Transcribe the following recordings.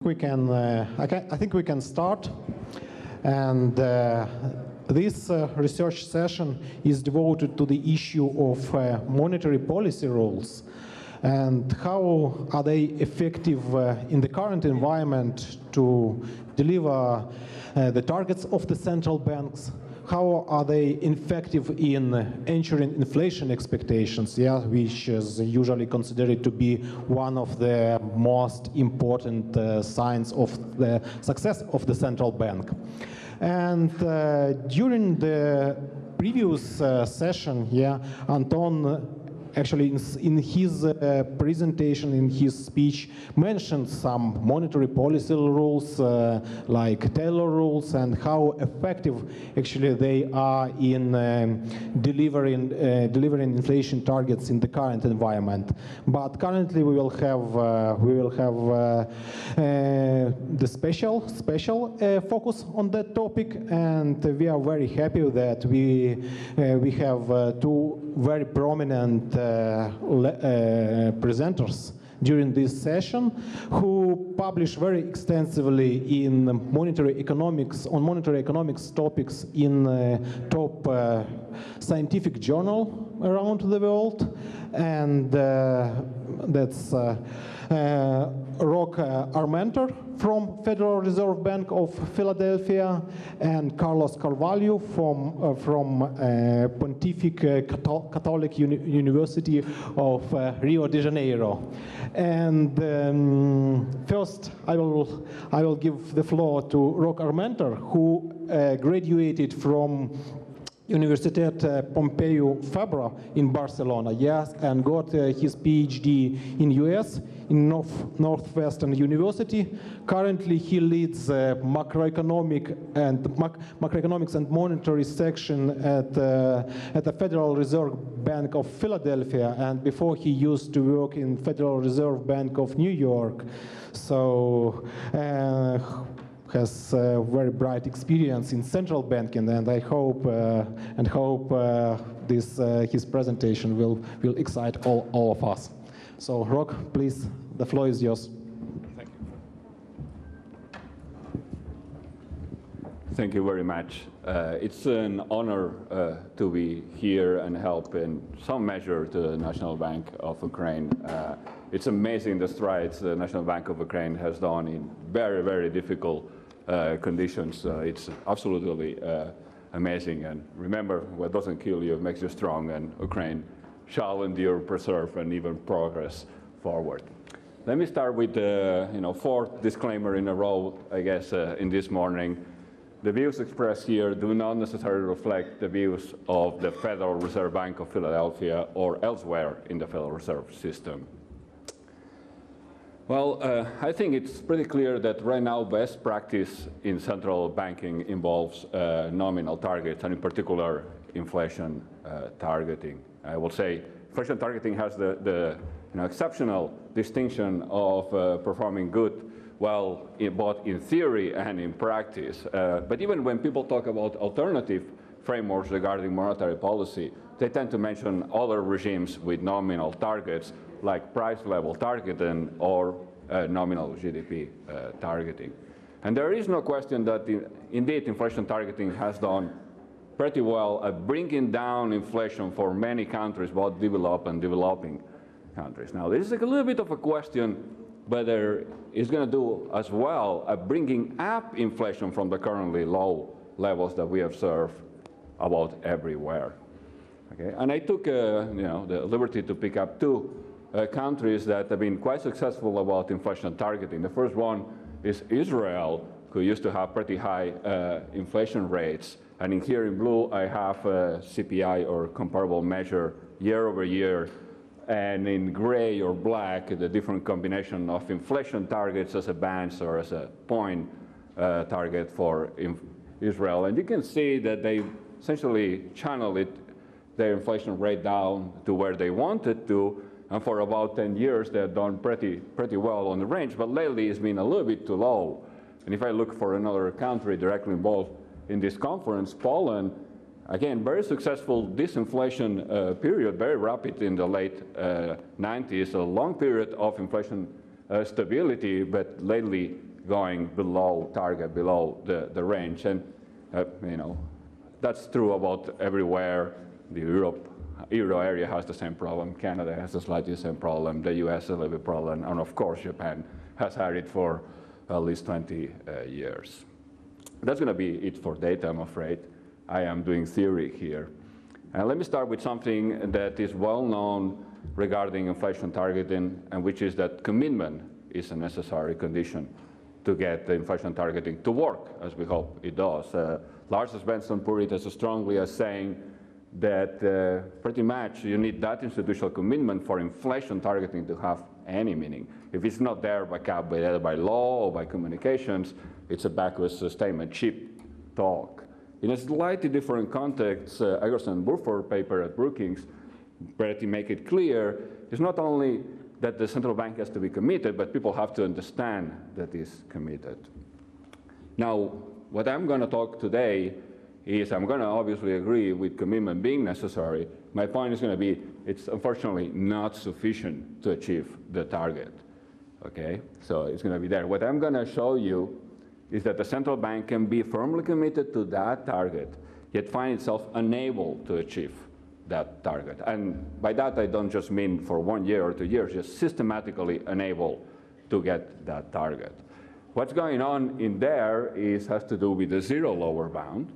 I think we can start. And this research session is devoted to the issue of monetary policy rules and how are they effective in the current environment to deliver the targets of the central banks. How are they effective in ensuring inflation expectations, which is usually considered to be one of the most important signs of the success of the central bank. And during the previous session, Anton actually in his presentation, in his speech, mentioned some monetary policy rules like Taylor rules and how effective actually they are in delivering inflation targets in the current environment. But currently we will have the special focus on that topic, and we are very happy that we have two very prominent presenters during this session who publish very extensively in monetary economics topics in top scientific journal around the world, and that's Armenter from Federal Reserve Bank of Philadelphia and Carvalho from Pontifical Catholic University of Rio de Janeiro. And first, I will give the floor to Armenter, who graduated from Universitat Pompeu Fabra in Barcelona, and got his PhD in US in Northwestern University. Currently, he leads macroeconomics and monetary section at the Federal Reserve Bank of Philadelphia, and before he used to work in Federal Reserve Bank of New York. So has very bright experience in central banking, and I hope his presentation will excite all of us. So, Rock, please, the floor is yours. Thank you. Thank you very much. It's an honor to be here and help in some measure to the National Bank of Ukraine. It's amazing the strides the National Bank of Ukraine has done in very, very difficult conditions. It's absolutely amazing. And remember, what doesn't kill you makes you strong, and Ukraine shall endure, preserve, and even progress forward. Let me start with the fourth disclaimer in a row, I guess, in this morning. The views expressed here do not necessarily reflect the views of the Federal Reserve Bank of Philadelphia or elsewhere in the Federal Reserve System. Well, I think it's pretty clear that right now best practice in central banking involves nominal targets, and in particular inflation targeting. I will say inflation targeting has the exceptional distinction of performing good, well, both in theory and in practice. But even when people talk about alternative frameworks regarding monetary policy, they tend to mention other regimes with nominal targets, like price level targeting or nominal GDP targeting. And there is no question that indeed inflation targeting has done pretty well at bringing down inflation for many countries, both developed and developing countries. Now, this is a little bit of a question whether it's going to do as well at bringing up inflation from the currently low levels that we observe about everywhere. Okay? And I took the liberty to pick up two countries that have been quite successful about inflation targeting. The first one is Israel, who used to have pretty high inflation rates. And in here in blue, I have CPI or comparable measure year over year. And in gray or black, the different combination of inflation targets as a band or as a point target for Israel. And you can see that they essentially channeled their inflation rate down to where they wanted to. And for about 10 years, they have done pretty well on the range. But lately, it's been a little bit too low. And if I look for another country directly involved in this conference, Poland, again, very successful disinflation period, very rapid in the late 90s, a long period of inflation stability, but lately going below target, below the range. And you know, that's true about everywhere. The Euro area has the same problem. Canada has a slightly same problem. The US a little bit problem. And of course, Japan has had it for at least 20 years. That's going to be it for data, I'm afraid. I am doing theory here. And let me start with something that is well known regarding inflation targeting, and which is that commitment is a necessary condition to get the inflation targeting to work, as we hope it does. Lars Svensson put it as strongly as saying that pretty much you need that institutional commitment for inflation targeting to have any meaning. If it's not there either by law or by communications, it's a backwards statement, cheap talk. In a slightly different context, Egerson and Burford paper at Brookings pretty make it clear, it's not only that the central bank has to be committed, but people have to understand that it's committed. Now, what I'm going to talk today is I'm going to obviously agree with commitment being necessary. My point is going to be it's unfortunately not sufficient to achieve the target. Okay, so it's going to be there. What I'm going to show you is that the central bank can be firmly committed to that target, yet find itself unable to achieve that target. And by that, I don't just mean for 1 year or 2 years, just systematically unable to get that target. What's going on in there has to do with the zero lower bound.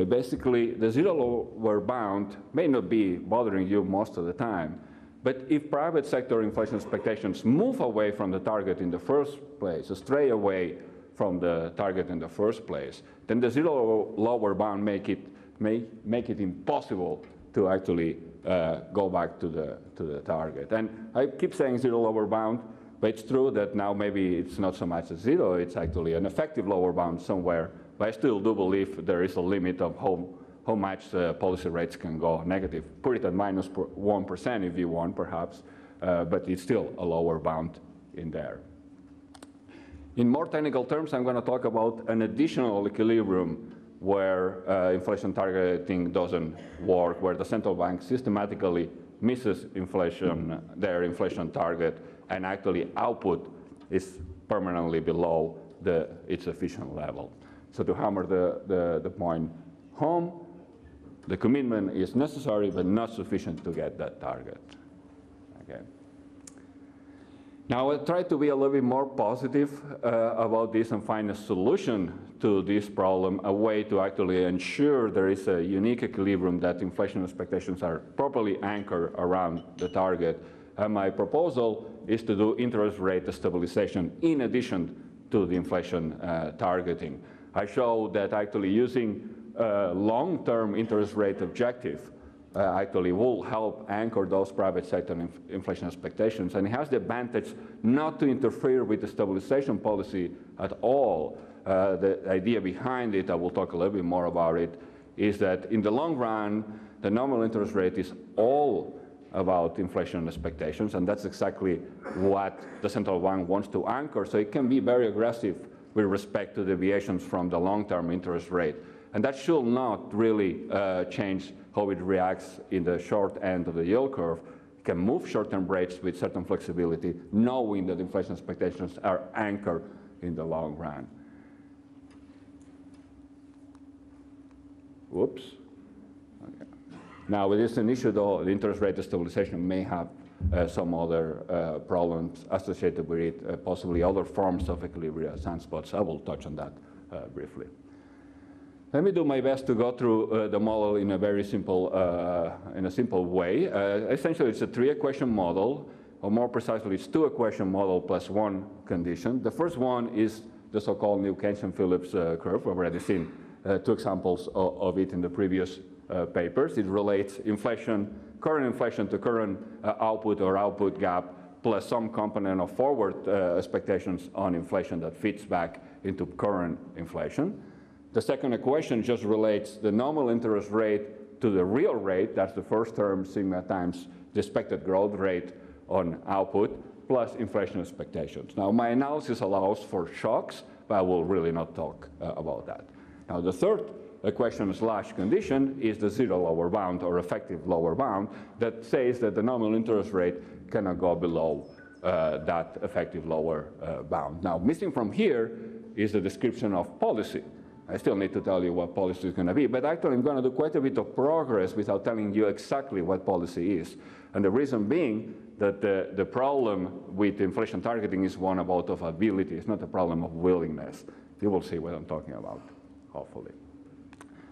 Basically, the zero lower bound may not be bothering you most of the time, but if private sector inflation expectations move away from the target in the first place, stray away from the target in the first place, then the zero lower bound may make it impossible to actually go back to the target. And I keep saying zero lower bound, but it's true that now maybe it's not so much a zero, it's actually an effective lower bound somewhere. But I still do believe there is a limit of how much policy rates can go negative. Put it at minus 1% if you want, perhaps, but it's still a lower bound in there. In more technical terms, I'm going to talk about an additional equilibrium where inflation targeting doesn't work, where the central bank systematically misses their inflation target, and actually output is permanently below its efficient level. So to hammer the point home, the commitment is necessary but not sufficient to get that target. Okay. Now I'll try to be a little bit more positive about this and find a solution to this problem, a way to actually ensure there is a unique equilibrium that inflation expectations are properly anchored around the target. And my proposal is to do interest rate stabilization in addition to the inflation targeting. I show that actually using long-term interest rate objective actually will help anchor those private sector inflation expectations. And it has the advantage not to interfere with the stabilization policy at all. The idea behind it, I will talk a little bit more about it, is that in the long run, the nominal interest rate is all about inflation expectations, and that's exactly what the central bank wants to anchor. So it can be very aggressive with respect to deviations from the long-term interest rate. And that should not really change how it reacts in the short end of the yield curve. It can move short-term rates with certain flexibility, knowing that inflation expectations are anchored in the long run. Whoops. Okay. Now, it is an issue, though, the interest rate stabilization may have some other problems associated with it, possibly other forms of equilibrium sunspots. I will touch on that briefly. Let me do my best to go through the model in a very simple, way. Essentially, it's a 3-equation model, or more precisely, it's 2-equation model plus 1 condition. The first one is the so-called New Keynesian-Phillips curve. We've already seen 2 examples of it in the previous papers. It relates current inflation to current output or output gap, plus some component of forward expectations on inflation that fits back into current inflation. The second equation just relates the nominal interest rate to the real rate. That's the first term, sigma times the expected growth rate on output, plus inflation expectations. Now, my analysis allows for shocks, but I will really not talk about that. Now, the third equation / condition is the zero lower bound or effective lower bound that says that the nominal interest rate cannot go below that effective lower bound. Now, missing from here is the description of policy. I still need to tell you what policy is going to be, but actually I'm going to do quite a bit of progress without telling you exactly what policy is. And the reason being that the problem with inflation targeting is one about of ability. It's not a problem of willingness. You will see what I'm talking about, hopefully.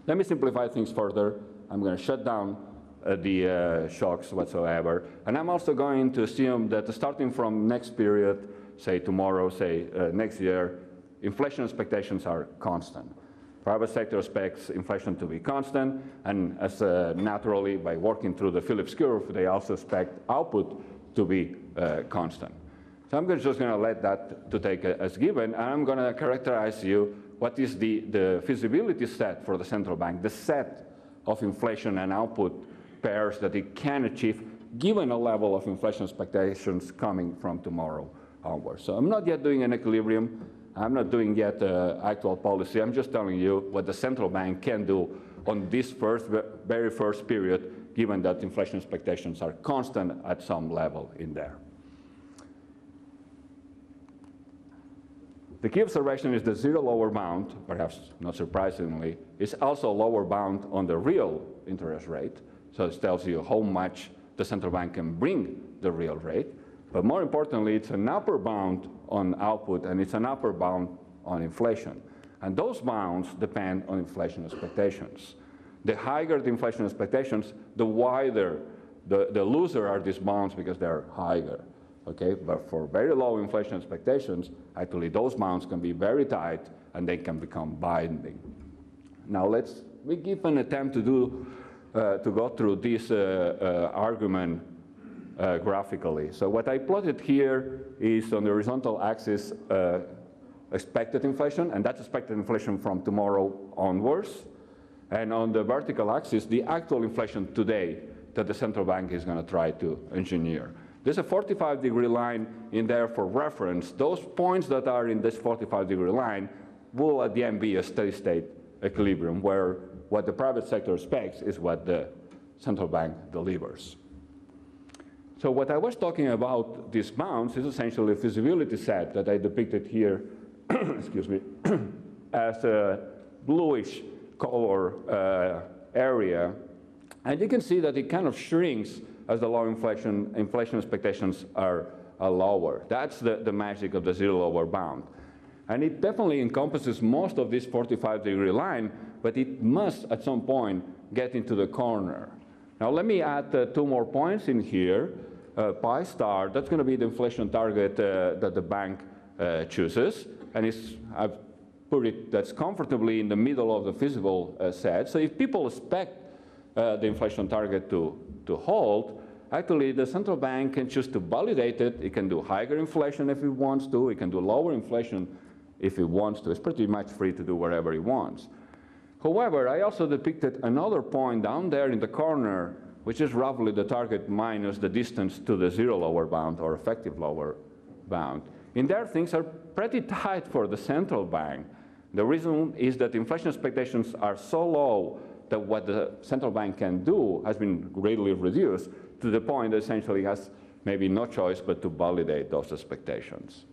Let me simplify things further. I'm going to shut down the shocks whatsoever. And I'm also going to assume that starting from next period, say tomorrow, say next year, inflation expectations are constant. Private sector expects inflation to be constant, and as naturally, by working through the Phillips curve, they also expect output to be constant. So I'm just going to let that to take as given, and I'm going to characterize you what is the feasibility set for the central bank, the set of inflation and output pairs that it can achieve given a level of inflation expectations coming from tomorrow onwards. So I'm not yet doing an equilibrium. I'm not doing yet actual policy. I'm just telling you what the central bank can do on this very first period, given that inflation expectations are constant at some level in there. The key observation is the zero lower bound, perhaps not surprisingly, is also a lower bound on the real interest rate. So it tells you how much the central bank can bring the real rate. But more importantly, it's an upper bound on output, and it's an upper bound on inflation. And those bounds depend on inflation expectations. The higher the inflation expectations, the wider, the looser are these bounds because they're higher. Okay? But for very low inflation expectations, actually those bounds can be very tight, and they can become binding. Now we give an attempt to go through this argument graphically. So what I plotted here is on the horizontal axis expected inflation, and that's expected inflation from tomorrow onwards. And on the vertical axis, the actual inflation today that the central bank is going to try to engineer. There's a 45-degree line in there for reference. Those points that are in this 45-degree line will at the end be a steady-state equilibrium, where what the private sector expects is what the central bank delivers. So what I was talking about, these bounds, is essentially a feasibility set that I depicted here, excuse me, as a bluish color area. And you can see that it kind of shrinks as the low inflation expectations are lower. That's the magic of the zero lower bound. And it definitely encompasses most of this 45-degree line, but it must at some point get into the corner. Now let me add two more points in here. Pi star, that's going to be the inflation target that the bank chooses, and I've put it that's comfortably in the middle of the feasible set. So if people expect the inflation target to hold, actually the central bank can choose to validate it. It can do higher inflation if it wants to. It can do lower inflation if it wants to. It's pretty much free to do whatever it wants. However, I also depicted another point down there in the corner, which is roughly the target minus the distance to the zero lower bound or effective lower bound. In there, things are pretty tight for the central bank. The reason is that inflation expectations are so low that what the central bank can do has been greatly reduced to the point that essentially has maybe no choice but to validate those expectations.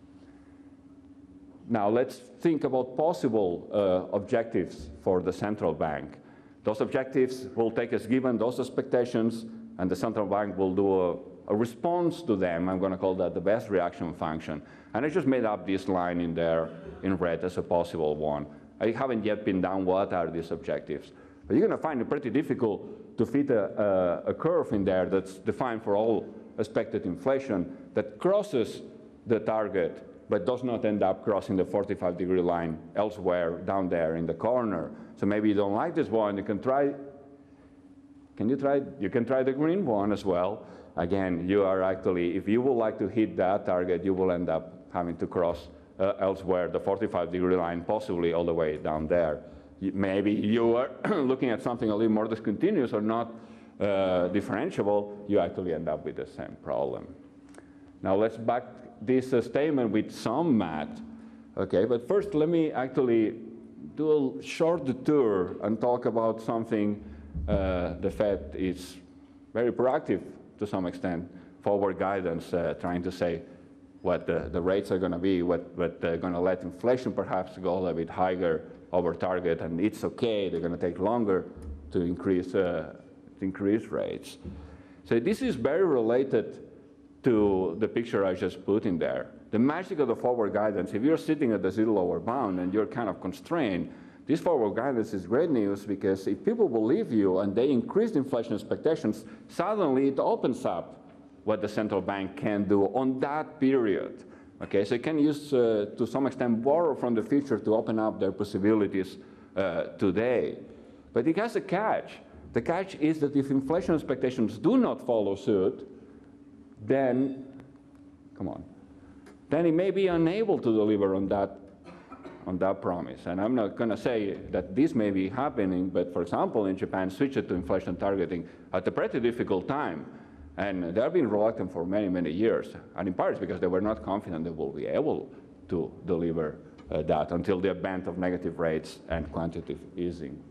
Now let's think about possible objectives for the central bank. Those objectives will take as given those expectations, and the central bank will do a response to them. I'm going to call that the best reaction function. And I just made up this line in there in red as a possible one. I haven't yet pinned down what are these objectives. But you're going to find it pretty difficult to fit a curve in there that's defined for all expected inflation that crosses the target but does not end up crossing the 45-degree line elsewhere down there in the corner. So maybe you don't like this one, you can try, you can try the green one as well. Again, you are actually, if you would like to hit that target, you will end up having to cross elsewhere the 45-degree line, possibly all the way down there. Maybe you are looking at something a little more discontinuous or not differentiable, you actually end up with the same problem. Now let's back this statement with some math. Okay, but first let me actually do a short detour and talk about something the Fed is very proactive to some extent, forward guidance, trying to say what the rates are going to be, what they're going to let inflation perhaps go a little bit higher over target, and it's okay, they're going to take longer to increase rates. So this is very related to the picture I just put in there. The magic of the forward guidance, if you're sitting at the zero lower bound and you're kind of constrained, this forward guidance is great news, because if people believe you and they increase inflation expectations, suddenly it opens up what the central bank can do on that period. Okay, so it can use, to some extent, borrow from the future to open up their possibilities today. But it has a catch. The catch is that if inflation expectations do not follow suit, then, then it may be unable to deliver on that promise. And I'm not going to say that this may be happening, but for example, in Japan, switched to inflation targeting at a pretty difficult time. And they have been reluctant for many, many years. And in part, it's because they were not confident they will be able to deliver that until the advent of negative rates and quantitative easing.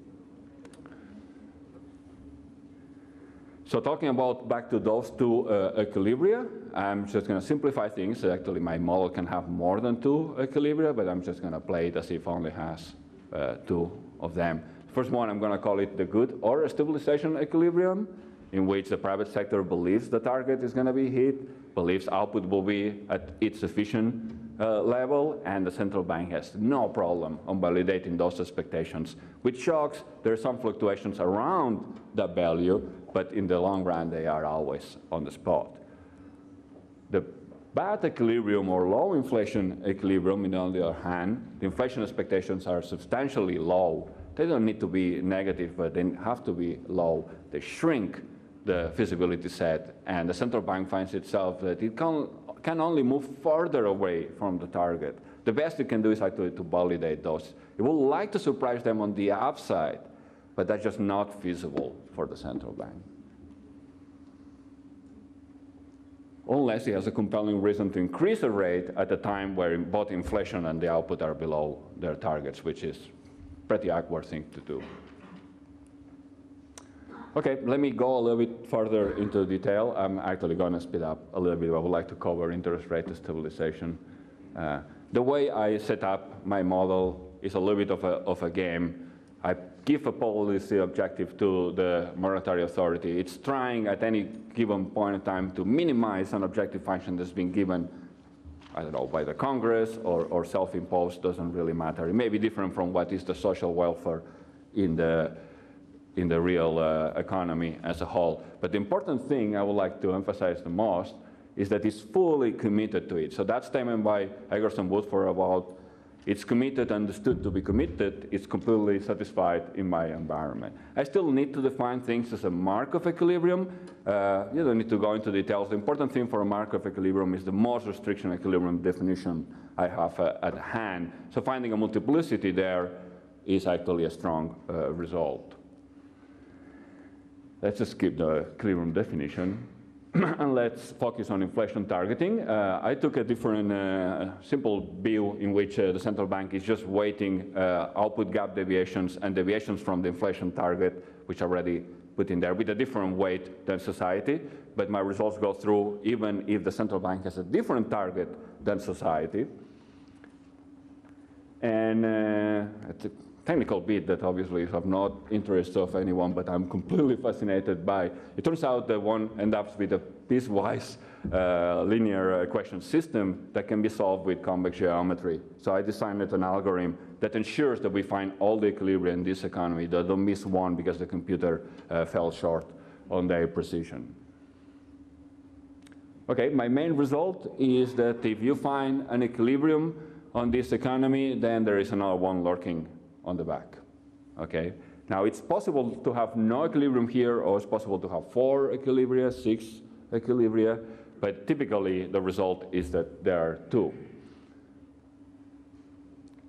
So talking about back to those two equilibria, I'm just going to simplify things. Actually, my model can have more than two equilibria, but I'm just going to play it as if it only has two of them. First one, I'm going to call it the good or stabilization equilibrium, in which the private sector believes the target is going to be hit, believes output will be at its efficient level, and the central bank has no problem on validating those expectations. With shocks, there are some fluctuations around that value, but in the long run, they are always on the spot. The bad equilibrium or low inflation equilibrium, on the other hand, the inflation expectations are substantially low. They don't need to be negative, but they have to be low. They shrink the feasibility set, and the central bank finds itself that it can only move further away from the target. The best it can do is actually to validate those. It would like to surprise them on the upside, but that's just not feasible for the central bank. Unless it has a compelling reason to increase the rate at a time where both inflation and the output are below their targets, which is a pretty awkward thing to do. Okay, let me go a little bit further into detail. I'm actually going to speed up a little bit. I would like to cover interest rate stabilization. The way I set up my model is a little bit of a game. I give a policy objective to the monetary authority. It's trying at any given point in time to minimize an objective function that's been given, I don't know, by the Congress or self-imposed, doesn't really matter. It may be different from what is the social welfare in the real economy as a whole. But the important thing I would like to emphasize the most is that it's fully committed to it. So that statement by Egerton Woodford about it's committed, understood to be committed, it's completely satisfied in my environment. I still need to define things as a mark of equilibrium. You don't need to go into details. The important thing for a mark of equilibrium is the most restriction equilibrium definition I have at hand. So finding a multiplicity there is actually a strong result. Let's just skip the equilibrium definition. And let's focus on inflation targeting. I took a different simple view in which the central bank is just weighting output gap deviations and deviations from the inflation target, which are already put in there, with a different weight than society. But my results go through even if the central bank has a different target than society. And it's a technical bit that obviously is of no interest of anyone, but I'm completely fascinated by. It turns out that one ends up with a piecewise linear equation system that can be solved with convex geometry. So I designed an algorithm that ensures that we find all the equilibria in this economy, that don't miss one because the computer fell short on their precision. Okay, my main result is that if you find an equilibrium on this economy, then there is another one lurking on the back. Okay? Now, it's possible to have no equilibrium here, or it's possible to have 4 equilibria, 6 equilibria, but typically the result is that there are 2.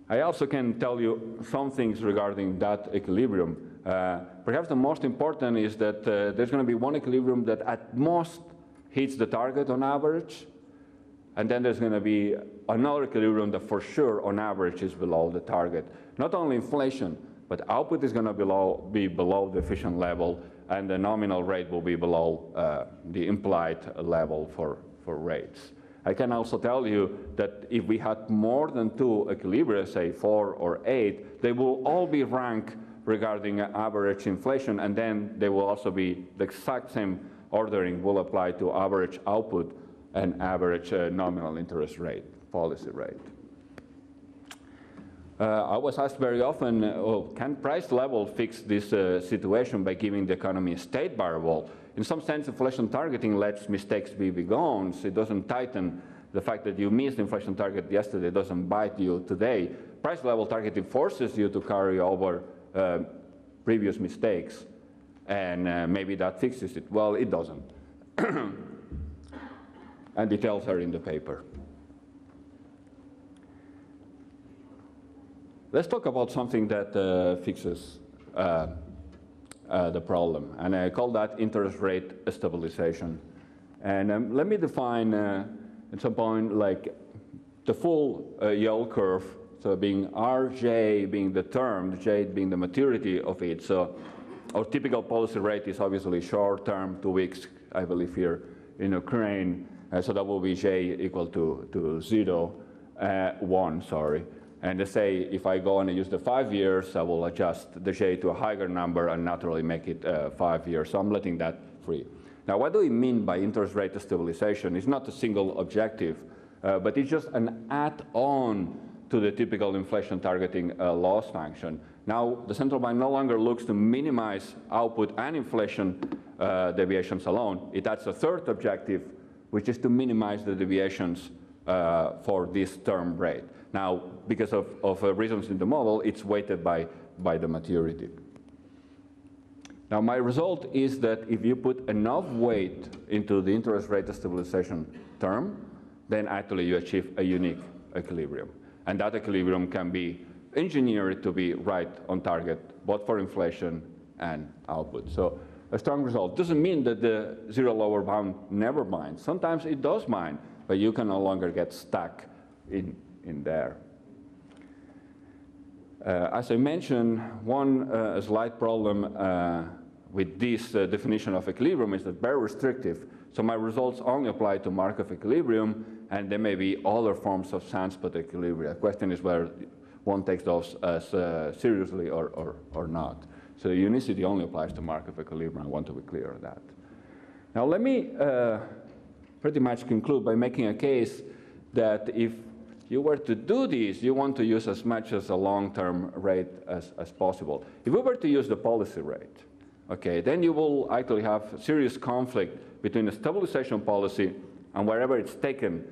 I also can tell you some things regarding that equilibrium. Perhaps the most important is that there's going to be one equilibrium that at most hits the target on average, and then there's going to be another equilibrium that for sure on average is below the target. Not only inflation, but output is going to be below the efficient level, and the nominal rate will be below the implied level for rates. I can also tell you that if we had more than 2 equilibria, say 4 or 8, they will all be ranked regarding average inflation, and then they will also be the exact same ordering will apply to average output and average nominal interest rate, policy rate. I was asked very often, can price level fix this situation by giving the economy a state variable? In some sense, inflation targeting lets mistakes be gone. So it doesn't tighten the fact that you missed the inflation target yesterday, doesn't bite you today. Price level targeting forces you to carry over previous mistakes, and maybe that fixes it. Well, it doesn't. And details are in the paper. Let's talk about something that fixes the problem, and I call that interest rate stabilization. And let me define at some point like the full yield curve, so being Rj being the term, J being the maturity of it. So our typical policy rate is obviously short term, 2 weeks, I believe here in Ukraine, so that will be J equal to 0, 1, sorry. And let's say if I go and use the 5 years, I will adjust the J to a higher number and naturally make it 5 years. So I'm letting that free. Now, what do we mean by interest rate stabilization? It's not a single objective, but it's just an add-on to the typical inflation targeting loss function. Now, the central bank no longer looks to minimize output and inflation deviations alone. It adds a third objective, which is to minimize the deviations for this term rate. Now, because of reasons in the model, it's weighted by the maturity. Now, my result is that if you put enough weight into the interest rate stabilization term, then actually you achieve a unique equilibrium. And that equilibrium can be engineered to be right on target, both for inflation and output. So a strong result. Doesn't mean that the zero lower bound never binds. Sometimes it does bind, but you can no longer get stuck in there. As I mentioned, one slight problem with this definition of equilibrium is that very restrictive. So my results only apply to Markov equilibrium, and there may be other forms of sunspot equilibria. The question is whether one takes those as seriously or not. So the unicity only applies to Markov equilibrium. I want to be clear on that. Now let me pretty much conclude by making a case that if you were to do this, you want to use as much as a long-term rate as possible. If we were to use the policy rate, okay, then you will actually have serious conflict between the stabilization policy and wherever it's taken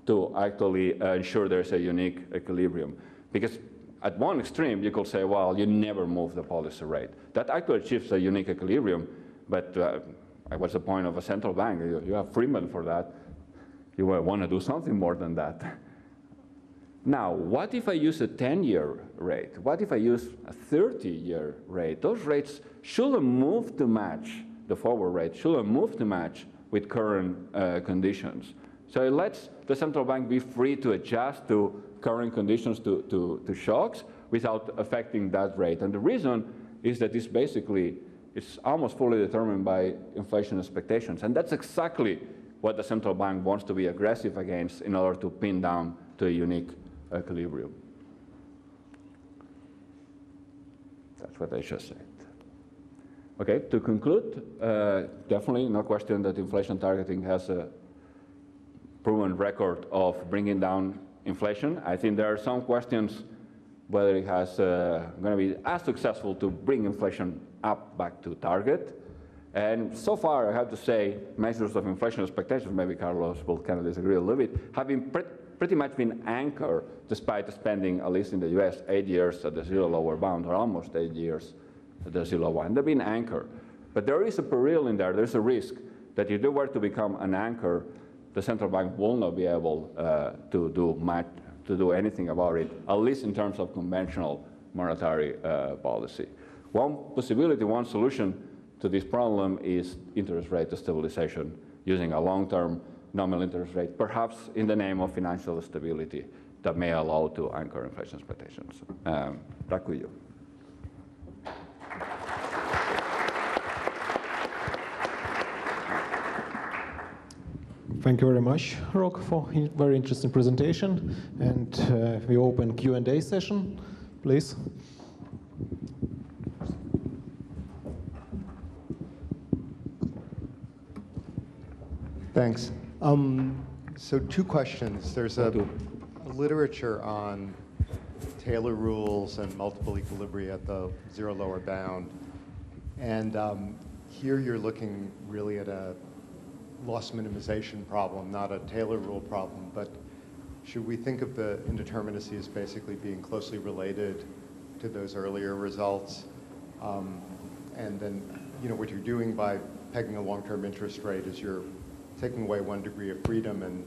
to actually ensure there's a unique equilibrium. Because at one extreme, you could say, well, you never move the policy rate. That actually achieves a unique equilibrium, but what's the point of a central bank? You have Freeman for that. You want to do something more than that. Now, what if I use a 10-year rate? What if I use a 30-year rate? Those rates shouldn't move to match, the forward rate shouldn't move to match with current conditions. So it lets the central bank be free to adjust to current conditions, to shocks, without affecting that rate. And the reason is that it's almost fully determined by inflation expectations. And that's exactly what the central bank wants to be aggressive against in order to pin down to a unique equilibrium. That's what I just said. Okay, to conclude, definitely no question that inflation targeting has a proven record of bringing down inflation. I think there are some questions whether it has going to be as successful to bring inflation up back to target. And so far, I have to say, measures of inflation expectations, maybe Carlos will kind of disagree a little bit, have been pretty much been anchored, despite spending, at least in the US, 8 years at the zero lower bound, or almost 8 years at the zero one. They've been anchored. But there is a peril in there. There's a risk that if they were to become an anchor, the central bank will not be able to do anything about it, at least in terms of conventional monetary policy. One possibility, one solution to this problem is interest rate stabilization using a long-term nominal interest rate, perhaps in the name of financial stability that may allow to anchor inflation expectations. Back with you. Thank you very much, Rok, for a very interesting presentation. And we open Q&A session, please. Thanks. So 2 questions. There's a literature on Taylor rules and multiple equilibria at the zero lower bound. And here you're looking really at a loss minimization problem, not a Taylor rule problem. But should we think of the indeterminacy as basically being closely related to those earlier results? And then, what you're doing by pegging a long-term interest rate is you're taking away 1 degree of freedom and,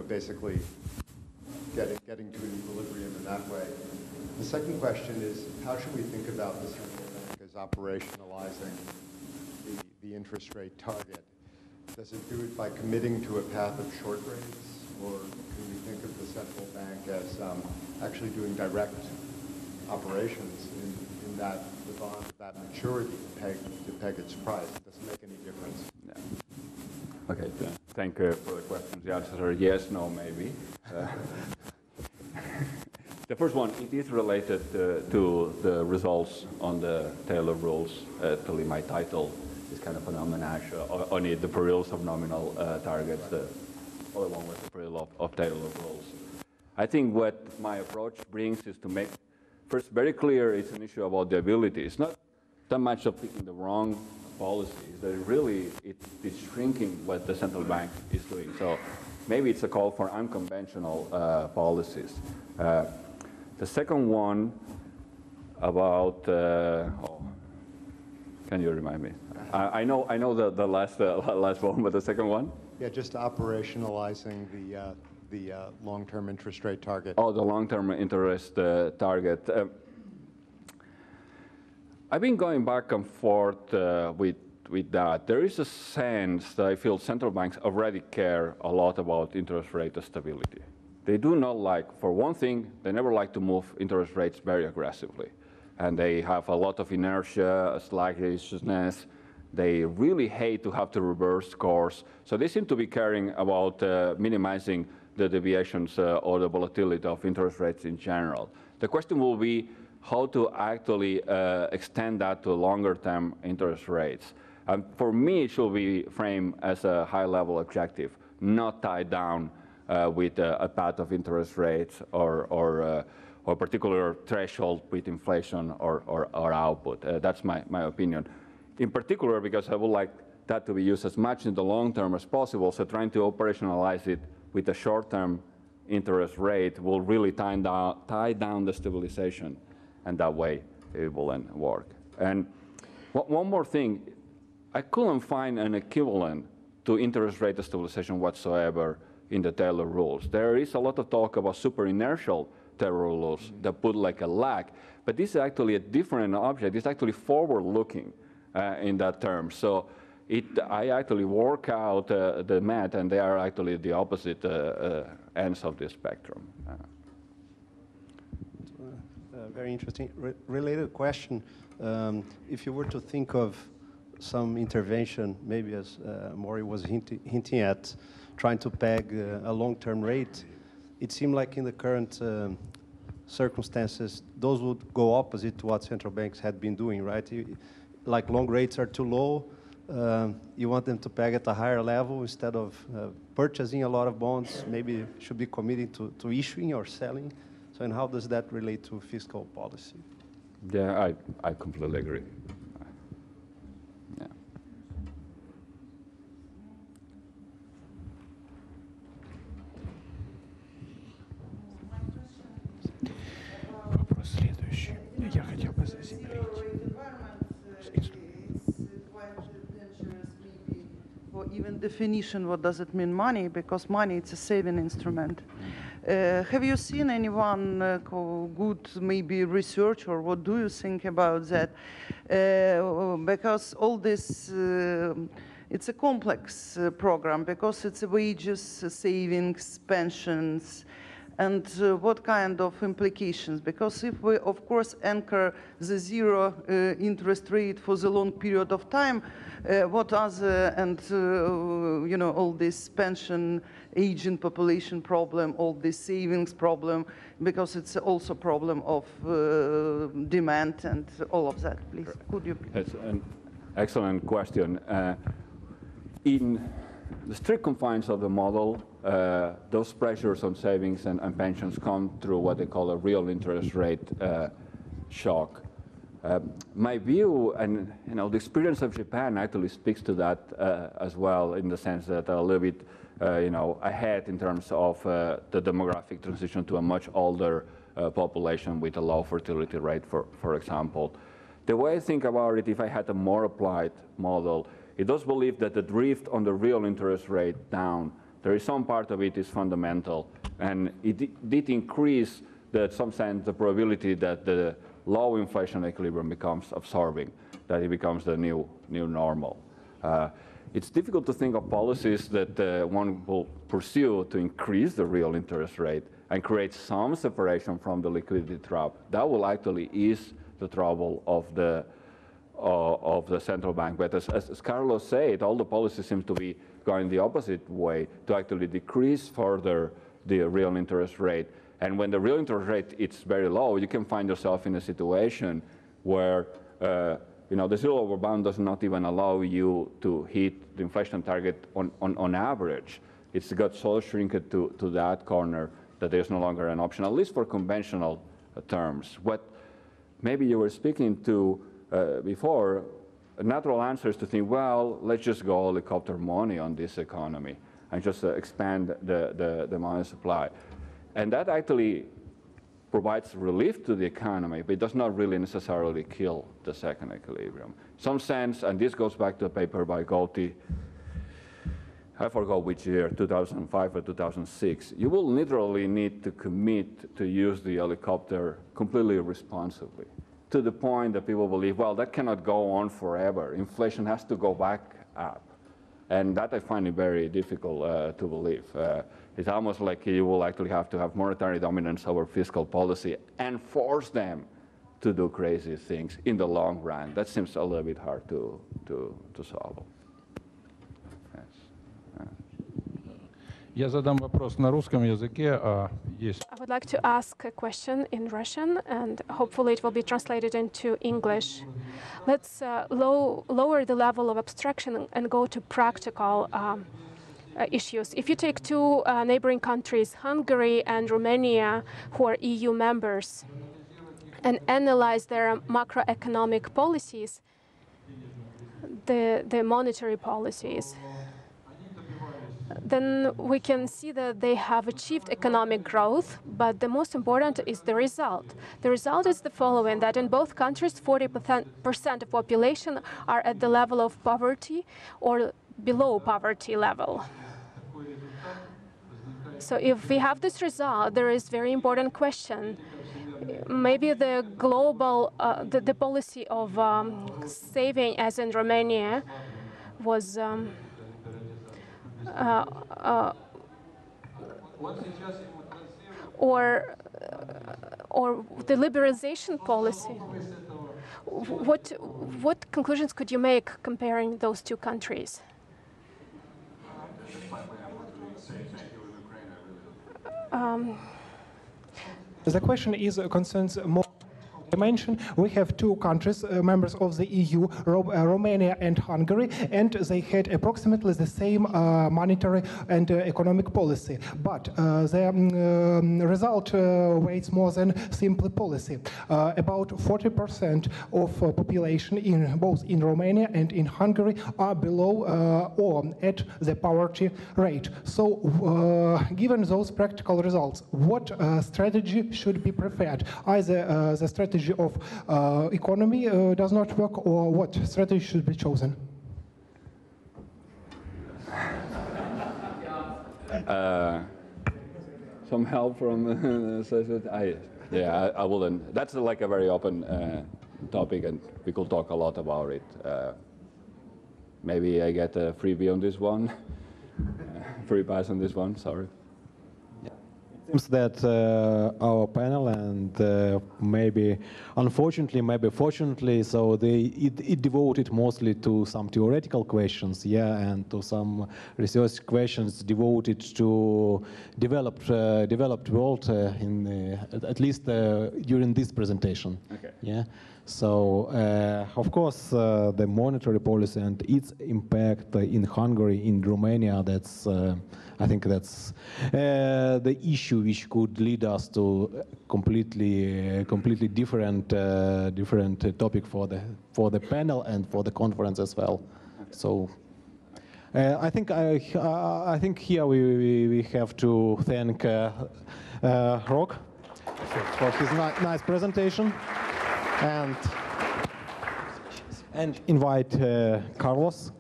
basically getting to an equilibrium in that way. The second question is, how should we think about the central bank as operationalizing the interest rate target? Does it do it by committing to a path of short rates, or can we think of the central bank as actually doing direct operations in that the bond of that maturity to peg its price? It doesn't make any difference. Yeah. Okay, thank you for the questions. The answer is yes, no, maybe. The first one, it is related to the results on the Taylor rules. Actually, my title is kind of a nominal on it, the perils of nominal targets, the other one was the peril of Taylor rules. I think what my approach brings is to make first very clear it's an issue about the ability. It's not that much of picking the wrong policies, that it's shrinking what the central bank is doing. So maybe it's a call for unconventional policies. The second one about, can you remind me? I know the last one, but the second one? Yeah, just operationalizing the long-term interest rate target. Oh, the long-term interest target. I've been going back and forth with that. There is a sense that I feel central banks already care a lot about interest rate stability. They do not like, for one thing, they never like to move interest rates very aggressively. And they have a lot of inertia, sluggishness. They really hate to have to reverse course. So they seem to be caring about minimizing the deviations or the volatility of interest rates in general. The question will be how to actually extend that to longer-term interest rates. For me, it should be framed as a high-level objective, not tied down with a path of interest rates or particular threshold with inflation or output. That's my opinion. In particular, because I would like that to be used as much in the long term as possible, so trying to operationalize it with a short-term interest rate will really tie down the stabilization, and that way it will work. And one more thing, I couldn't find an equivalent to interest rate stabilization whatsoever in the Taylor rules. There is a lot of talk about super inertial Taylor rules that put like a lag, but this is actually a different object. It's actually forward-looking in that term. So I actually work out the math, and they are actually the opposite ends of the spectrum. Very interesting. Related question. If you were to think of some intervention, maybe as Maury was hinting at, trying to peg a long-term rate, it seemed like in the current circumstances, those would go opposite to what central banks had been doing, right? Like long rates are too low, you want them to peg at a higher level instead of purchasing a lot of bonds, maybe should be committing to issuing or selling. So, and how does that relate to fiscal policy? Yeah, I completely agree. Yeah. Вопрос следующий. Я хотел бы заземлить. Even definition, what does it mean money? Because money, it's a saving instrument. Have you seen anyone good, maybe research, or what do you think about that? Because all this, it's a complex program, because it's wages, savings, pensions, and what kind of implications? Because if we, of course, anchor the zero interest rate for the long period of time, what other, and you know, all this pension aging population problem, all this savings problem, because it's also a problem of demand and all of that. Please, could you please? That's an excellent question. In the strict confines of the model, those pressures on savings and pensions come through what they call a real interest rate shock. My view, and you know, the experience of Japan actually speaks to that as well, in the sense that a little bit, you know, ahead in terms of the demographic transition to a much older population with a low fertility rate, for example. The way I think about it, if I had a more applied model, it does believe that the drift on the real interest rate down, there is some part of it is fundamental, and it did increase, in some sense, the probability that the low inflation equilibrium becomes absorbing, that it becomes the new normal. It's difficult to think of policies that one will pursue to increase the real interest rate and create some separation from the liquidity trap. That will actually ease the trouble of the central bank. But as Carlos said, all the policies seem to be going the opposite way, to actually decrease further the real interest rate. And when the real interest rate is very low, you can find yourself in a situation where you know, the zero over bound does not even allow you to hit the inflation target on average. It's got so shrinked to that corner that there's no longer an option, at least for conventional terms. What maybe you were speaking to before, a natural answer is to think, well, let's just go helicopter money on this economy and just expand the money supply. And that actually provides relief to the economy, but it does not really necessarily kill the second equilibrium. In some sense, and this goes back to a paper by Golti, I forgot which year, 2005 or 2006, you will literally need to commit to use the helicopter completely responsibly, to the point that people believe, well, that cannot go on forever. Inflation has to go back up. And that I find it very difficult to believe. It's almost like you will actually have to have monetary dominance over fiscal policy and force them to do crazy things in the long run. That seems a little bit hard to solve. Я задам вопрос на русском языке, есть. I would like to ask a question in Russian, and hopefully it will be translated into English. Let's lower the level of abstraction and go to practical issues. If you take two neighboring countries, Hungary and Romania, who are EU members, and analyze their macroeconomic policies, the monetary policies, then we can see that they have achieved economic growth, but the most important is the result. The result is the following, that in both countries, 40% of population are at the level of poverty or below poverty level. So if we have this result, there is a very important question. Maybe the global, the policy of saving, as in Romania, was or the liberalization policy. What conclusions could you make comparing those two countries? The question concerns more dimension. We have two countries, members of the EU, Romania and Hungary, and they had approximately the same monetary and economic policy. But the result weighs more than simple policy. About 40% of population in both in Romania and in Hungary are below or at the poverty rate. So given those practical results, what strategy should be preferred? Either the strategy of economy does not work, or what strategy should be chosen? Some help from I wouldn't. That's like a very open topic, and we could talk a lot about it. Maybe I get a freebie on this one, free pass on this one. Sorry. Seems that our panel and maybe unfortunately, maybe fortunately, so it devoted mostly to some theoretical questions, yeah, and to some research questions devoted to developed world at least during this presentation. Okay. Yeah. So of course the monetary policy and its impact in Hungary, in Romania, that's I think that's the issue which could lead us to completely different topic for the panel and for the conference as well. So I think here we have to thank Rok for his nice presentation and invite Carlos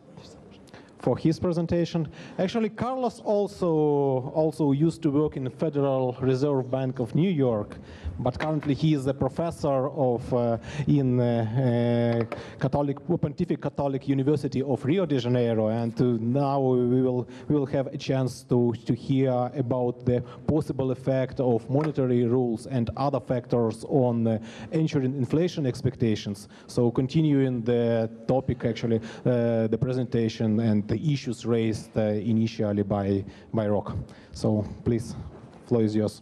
for his presentation. Actually, Carlos also used to work in the Federal Reserve Bank of New York, but currently he is a professor in Pontifical Catholic University of Rio de Janeiro, and now we will have a chance to hear about the possible effect of monetary rules and other factors on ensuring inflation expectations. So continuing the topic, actually, the presentation and the issues raised initially by Rok. So please, floor is yours.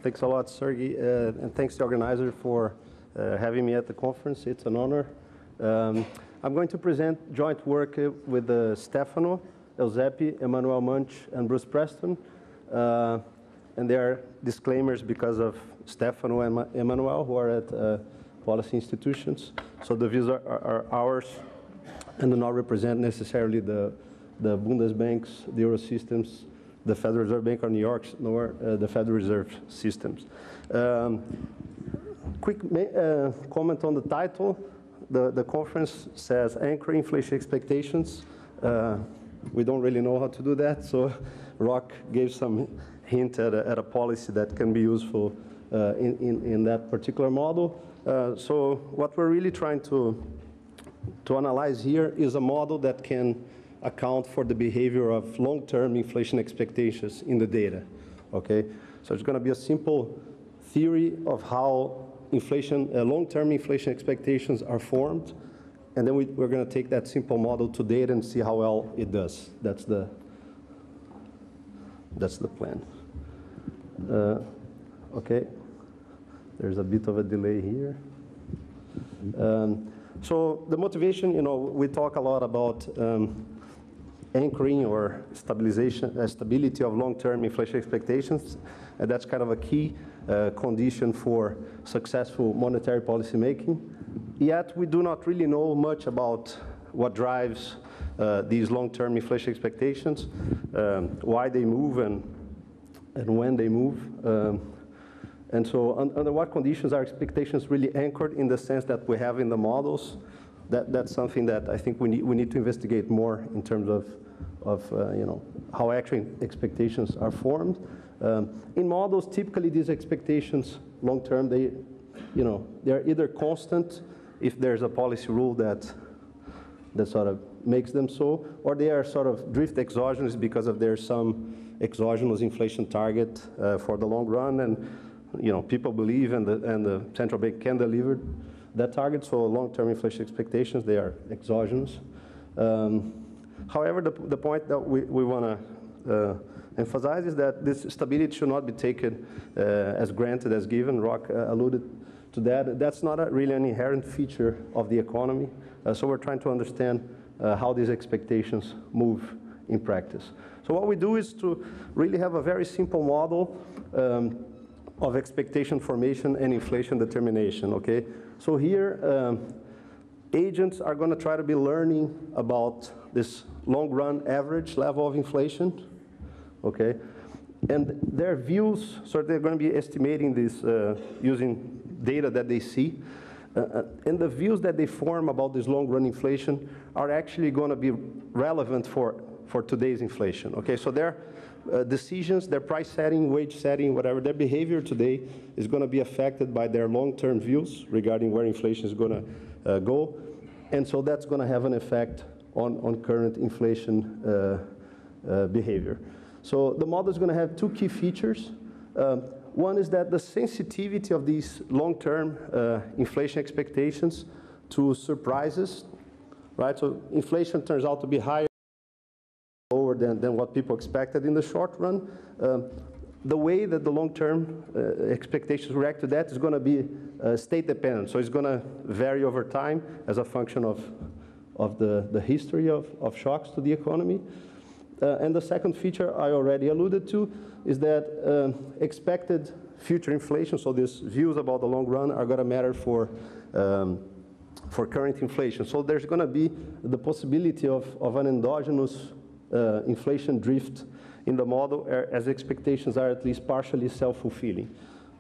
Thanks a lot, Sergiy, and thanks to the organizer for having me at the conference. It's an honor. I'm going to present joint work with Stefano, Eusepi, Emmanuel Munch, and Bruce Preston. And there are disclaimers because of Stefano and Emmanuel, who are at policy institutions. So the views are ours and do not represent necessarily the Bundesbanks, the Eurosystems, the Federal Reserve Bank of New York, nor the Federal Reserve systems. Quick comment on the title. The conference says anchoring inflation expectations. We don't really know how to do that, so Rok gave some hint at a policy that can be useful in that particular model. So what we're really trying to analyze here is a model that can account for the behavior of long-term inflation expectations in the data, okay? So it's gonna be a simple theory of how long-term inflation expectations are formed, and then we're gonna take that simple model to data and see how well it does. That's the plan. Okay, there's a bit of a delay here. So the motivation, we talk a lot about anchoring or stability of long-term inflation expectations, and that's kind of a key condition for successful monetary policy making. Yet we do not really know much about what drives these long-term inflation expectations, why they move and when they move. And so under what conditions are expectations really anchored in the sense that we have in the models? That's something that I think we need to investigate more in terms of how actually expectations are formed. In models, typically these expectations long-term, they're either constant if there's a policy rule that sort of makes them so, or they are sort of drift exogenous because of there's some exogenous inflation target for the long run, and people believe and the central bank can deliver that target. So long-term inflation expectations, they are exogenous. However, the point that we want to emphasize is that this stability should not be taken as granted, as given. Rok alluded to that. That's not really an inherent feature of the economy. So we're trying to understand how these expectations move in practice. So what we do is to really have a very simple model of expectation formation and inflation determination, okay? So here, agents are going to try to be learning about this long-run average level of inflation, okay? And their views, so they're going to be estimating this using data that they see. And the views that they form about this long-run inflation are actually going to be relevant for today's inflation, okay? So their decisions, their price setting, wage setting, whatever, their behavior today is going to be affected by their long-term views regarding where inflation is going to go. And so that's going to have an effect on current inflation behavior. So the model is going to have two key features. One is that the sensitivity of these long-term inflation expectations to surprises, right? So inflation turns out to be higher, lower than what people expected in the short run. The way that the long-term expectations react to that is going to be state dependent. So it's going to vary over time as a function of the history of shocks to the economy. And the second feature I already alluded to is that expected future inflation, so these views about the long run, are going to matter for current inflation. So there's going to be the possibility of an endogenous inflation drift in the model as expectations are at least partially self-fulfilling.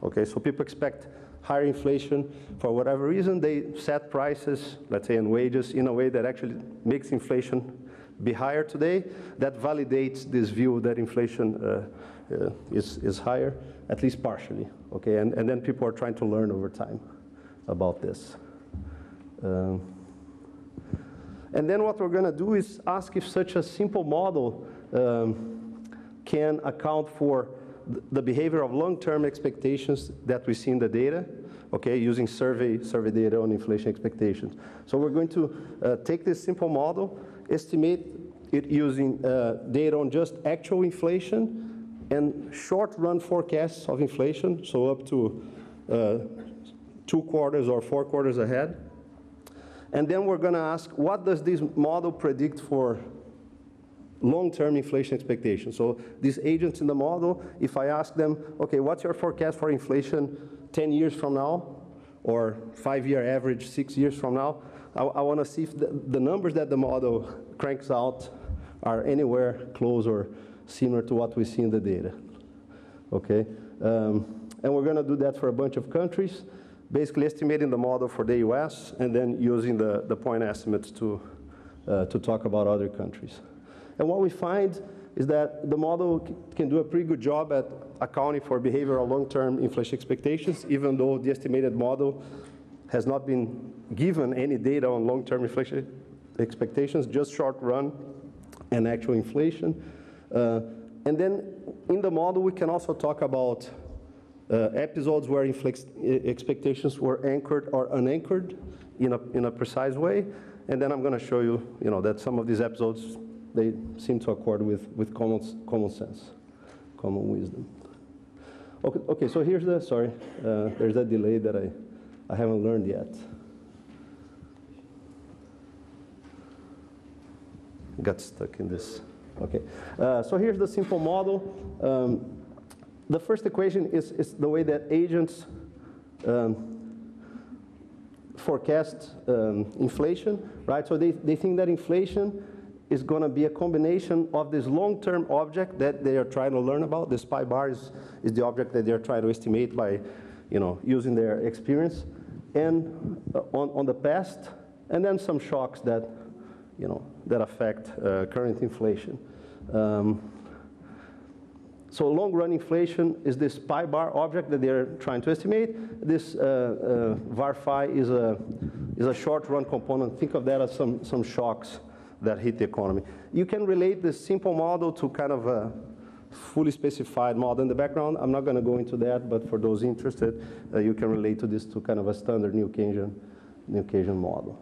Okay, so people expect higher inflation for whatever reason. They set prices, let's say, and wages in a way that actually makes inflation be higher today. That validates this view that inflation is higher, at least partially. Okay, and then people are trying to learn over time about this. And then what we're going to do is ask if such a simple model can account for the behavior of long-term expectations that we see in the data, okay, using survey data on inflation expectations. So we're going to take this simple model, estimate it using data on just actual inflation and short-run forecasts of inflation, so up to 2 quarters or 4 quarters ahead. And then we're going to ask, what does this model predict for long-term inflation expectations? So these agents in the model, if I ask them, okay, what's your forecast for inflation 10 years from now, or 5-year average 6 years from now, I want to see if the numbers that the model cranks out are anywhere close or similar to what we see in the data. Okay, and we're going to do that for a bunch of countries, basically estimating the model for the US and then using the point estimates to talk about other countries. And what we find is that the model can do a pretty good job at accounting for behavioral long-term inflation expectations, even though the estimated model has not been given any data on long-term inflation expectations, just short-run and actual inflation. And then in the model, we can also talk about episodes where expectations were anchored or unanchored in a precise way. And then I'm going to show you, that some of these episodes, they seem to accord with common sense, common wisdom. Okay, so here's there's a delay that I haven't learned yet. Got stuck in this. Okay, so here's the simple model. The first equation is the way that agents forecast inflation, right? So they think that inflation is going to be a combination of this long-term object that they are trying to learn about. This pi bar is the object that they're trying to estimate by, using their experience, and on the past, and then some shocks that, that affect current inflation. So long-run inflation is this pi bar object that they're trying to estimate. This var phi is a short-run component. Think of that as some shocks that hit the economy. You can relate this simple model to kind of a fully specified model in the background. I'm not going to go into that, but for those interested, you can relate to this to kind of a standard New Keynesian model.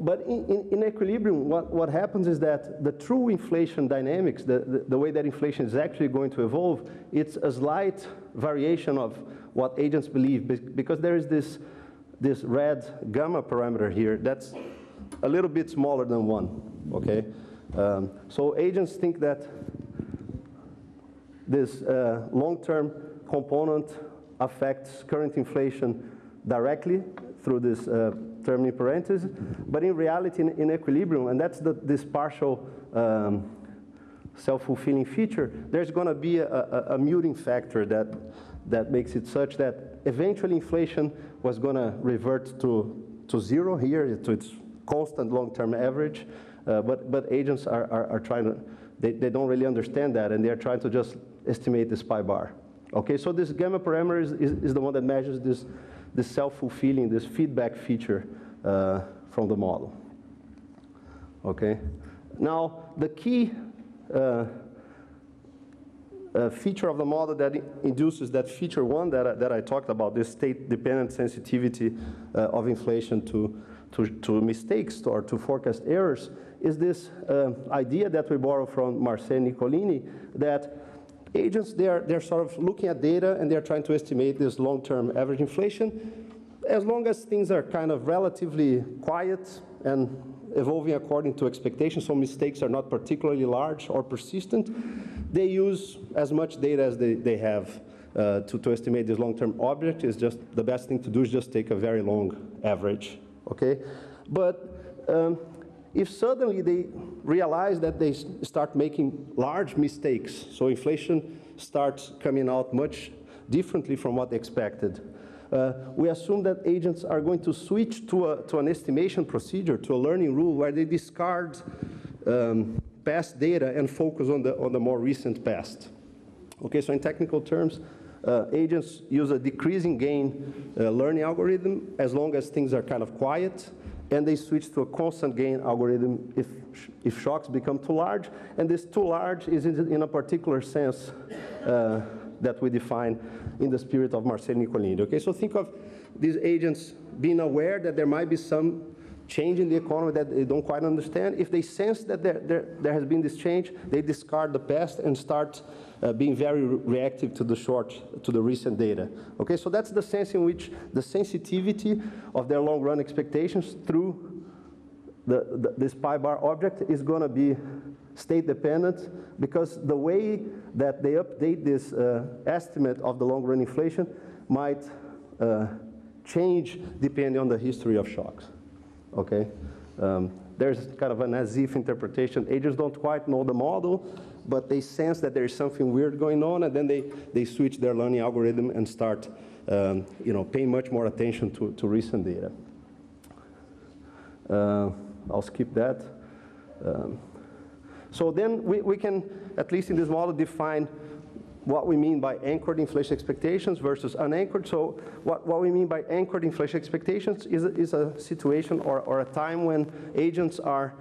But in equilibrium, what happens is that the true inflation dynamics, the way that inflation is actually going to evolve, it's a slight variation of what agents believe, because there is this red gamma parameter here that's a little bit smaller than 1, okay? So agents think that this long-term component affects current inflation directly through this term in parentheses, but in reality, in equilibrium, and that's this partial self-fulfilling feature, there's going to be a muting factor that makes it such that eventually inflation was going to revert to 0 here, to its constant long-term average, but agents are trying to, they don't really understand that, and they're trying to just estimate this pi bar. Okay, so this gamma parameter is the one that measures this self-fulfilling, this feedback feature from the model. Okay. Now, the key feature of the model that induces that feature one that I talked about, this state-dependent sensitivity of inflation to mistakes or to forecast errors, is this idea that we borrow from Marcel Nicolini, that agents, they're sort of looking at data and they're trying to estimate this long-term average inflation. As long as things are kind of relatively quiet and evolving according to expectations, so mistakes are not particularly large or persistent, they use as much data as they have to estimate this long-term object. Is just the best thing to do is just take a very long average, okay? But if suddenly they realize that they start making large mistakes, so inflation starts coming out much differently from what they expected, we assume that agents are going to switch to an estimation procedure, to a learning rule, where they discard past data and focus on the more recent past. Okay, so in technical terms, agents use a decreasing gain learning algorithm as long as things are kind of quiet, and they switch to a constant gain algorithm if shocks become too large, and this too large is in a particular sense that we define in the spirit of Marcel Nicolini. Okay, so think of these agents being aware that there might be some change in the economy that they don't quite understand. If they sense that there has been this change, they discard the past and start being very reactive to the recent data. Okay, so that's the sense in which the sensitivity of their long-run expectations through this pi bar object is going to be state-dependent, because the way that they update this estimate of the long-run inflation might change depending on the history of shocks. Okay, there's kind of an as-if interpretation. Agents don't quite know the model, but they sense that there's something weird going on, and then they switch their learning algorithm and start paying much more attention to recent data. I'll skip that. So then we can, at least in this model, define what we mean by anchored inflation expectations versus unanchored. So what we mean by anchored inflation expectations is a situation or a time when agents are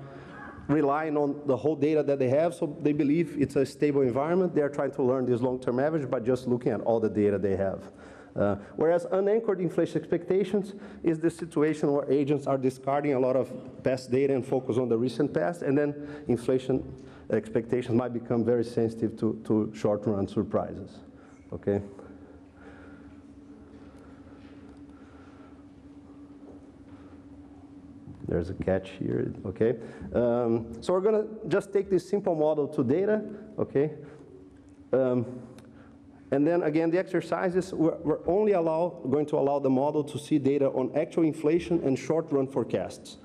relying on the whole data that they have, so they believe it's a stable environment. They're trying to learn this long-term average by just looking at all the data they have. Whereas unanchored inflation expectations is the situation where agents are discarding a lot of past data and focus on the recent past, and then inflation expectations might become very sensitive to short-run surprises. Okay. There's a catch here, okay? So we're gonna just take this simple model to data, okay? And then again, the exercises, we're only going to allow the model to see data on actual inflation and short-run forecasts,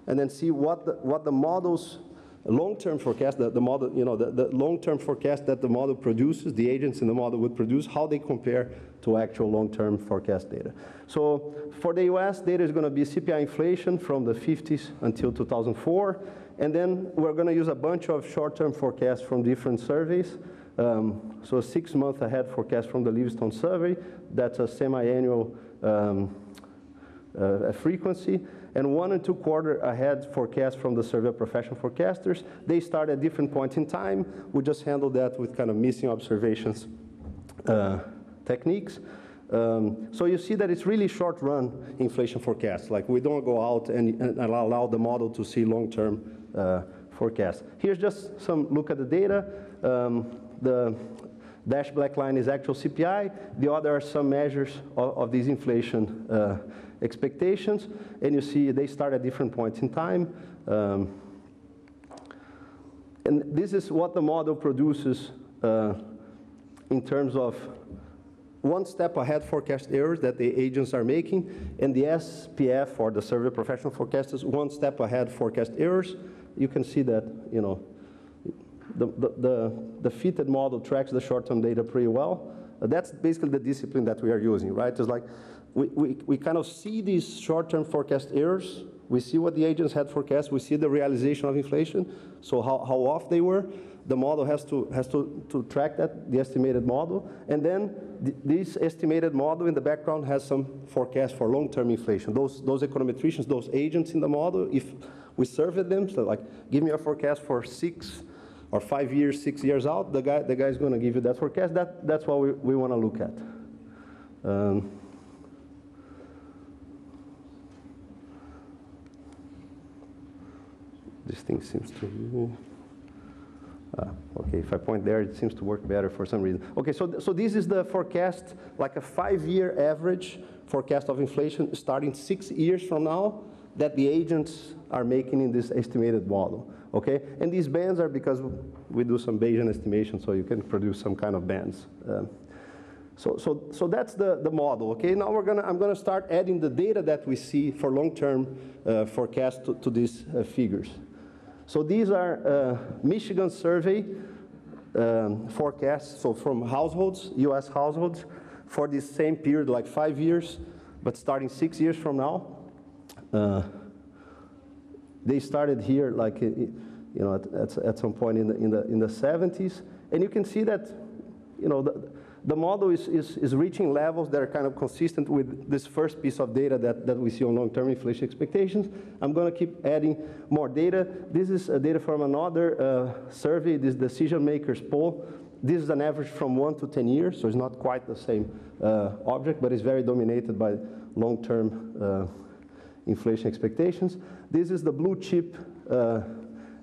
and then see what the model's long-term forecast, the model, the long-term forecast that the model produces, the agents in the model would produce, how they compare to actual long-term forecast data. So for the US, data is going to be CPI inflation from the 50s until 2004, and then we're going to use a bunch of short-term forecasts from different surveys. So 6 month ahead forecast from the Livingstone survey, that's a semi-annual frequency, and 1 2/4 ahead forecast from the survey of professional forecasters. They start at different points in time. We just handle that with kind of missing observations techniques. So you see that it's really short-run inflation forecasts. Like, we don't go out and allow the model to see long-term forecasts. Here's just some look at the data. The dashed black line is actual CPI. The other are some measures of these inflation expectations. And you see they start at different points in time. And this is what the model produces in terms of 1 step ahead forecast errors that the agents are making, and the SPF, or the survey professional forecasters, 1 step ahead forecast errors. You can see that, the fitted model tracks the short-term data pretty well. That's basically the discipline that we are using, right? It's like we kind of see these short-term forecast errors We see what the agents had forecast. We see the realization of inflation, so how off they were. The model has to track that, the estimated model. And then this estimated model in the background has some forecast for long-term inflation. Those econometricians, those agents in the model, if we surveyed them, so like, give me a forecast for 6 or 5 years, 6 years out, the guy's going to give you that forecast. That's what we want to look at. This thing seems to... okay, if I point there, it seems to work better for some reason. Okay, so this is the forecast, like a 5-year average forecast of inflation starting 6 years from now that the agents are making in this estimated model. Okay, and these bands are because we do some Bayesian estimation, so you can produce some kind of bands. So that's the model. Okay, now I'm gonna start adding the data that we see for long-term forecast to these figures. So these are Michigan survey forecasts, so from households, US households, for this same period, like 5 years, but starting 6 years from now. They started here, like, you know, at some point in the 70s, and you can see that, you know, the model is reaching levels that are kind of consistent with this first piece of data that we see on long-term inflation expectations. I'm going to keep adding more data. This is data from another survey, this decision makers poll. This is an average from 1 to 10 years, so it's not quite the same object, but it's very dominated by long-term inflation expectations. This is the blue chip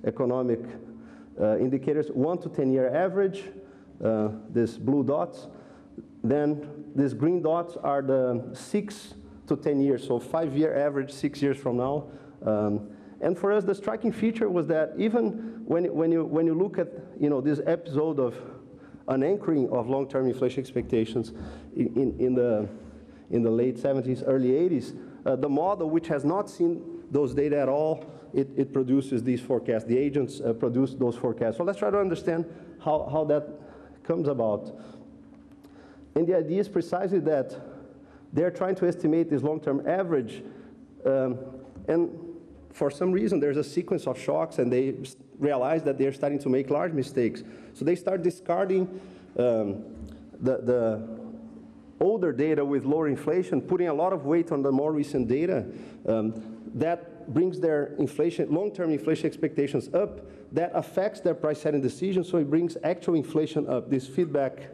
economic indicators, 1 to 10 year average. These blue dots. Then these green dots are the 6 to 10 years, so 5-year average 6 years from now. And for us, the striking feature was that even when you look at, you know, this episode of an anchoring of long-term inflation expectations in the late 70s, early 80s, the model, which has not seen those data at all, it produces these forecasts. The agents produce those forecasts. So let's try to understand how that comes about. And the idea is precisely that they're trying to estimate this long-term average, and for some reason there's a sequence of shocks, and they realize that they're starting to make large mistakes. So they start discarding the older data with lower inflation, putting a lot of weight on the more recent data. That brings their inflation, long-term inflation expectations up. That affects their price-setting decisions, so it brings actual inflation up, this feedback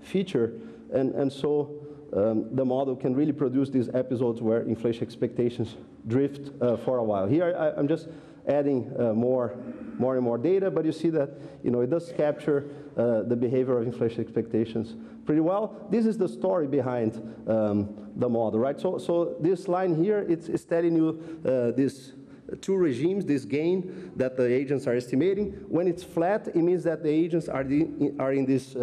feature. And so the model can really produce these episodes where inflation expectations drift for a while. Here I'm just adding more and more data, but you see that, you know, it does capture the behavior of inflation expectations pretty well. This is the story behind the model, right? So this line here, it's telling you these two regimes, this gain that the agents are estimating. When it's flat, it means that the agents are in this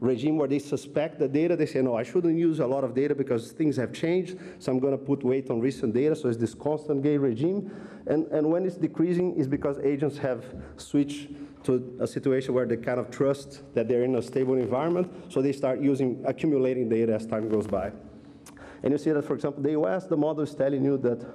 regime where they suspect the data. They say, no, I shouldn't use a lot of data because things have changed, so I'm going to put weight on recent data. So it's this constant gain regime. And when it's decreasing, it's because agents have switched to a situation where they kind of trust that they're in a stable environment, so they start accumulating data as time goes by. And you see that, for example, the US, the model is telling you that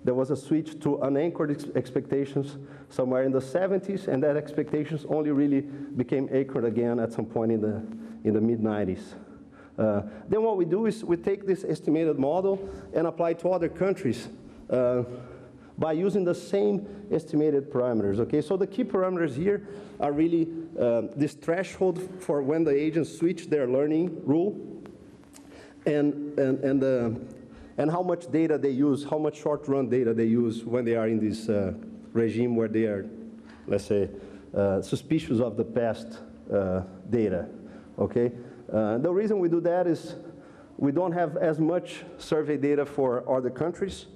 there was a switch to unanchored expectations somewhere in the 70s, and that expectations only really became anchored again at some point in the mid-90s. Then what we do is we take this estimated model and apply it to other countries by using the same estimated parameters. Okay, so the key parameters here are really this threshold for when the agents switch their learning rule, and how much data they use, how much short-run data they use when they are in this regime where they are, let's say, suspicious of the past data, okay? The reason we do that is we don't have as much survey data for other countries,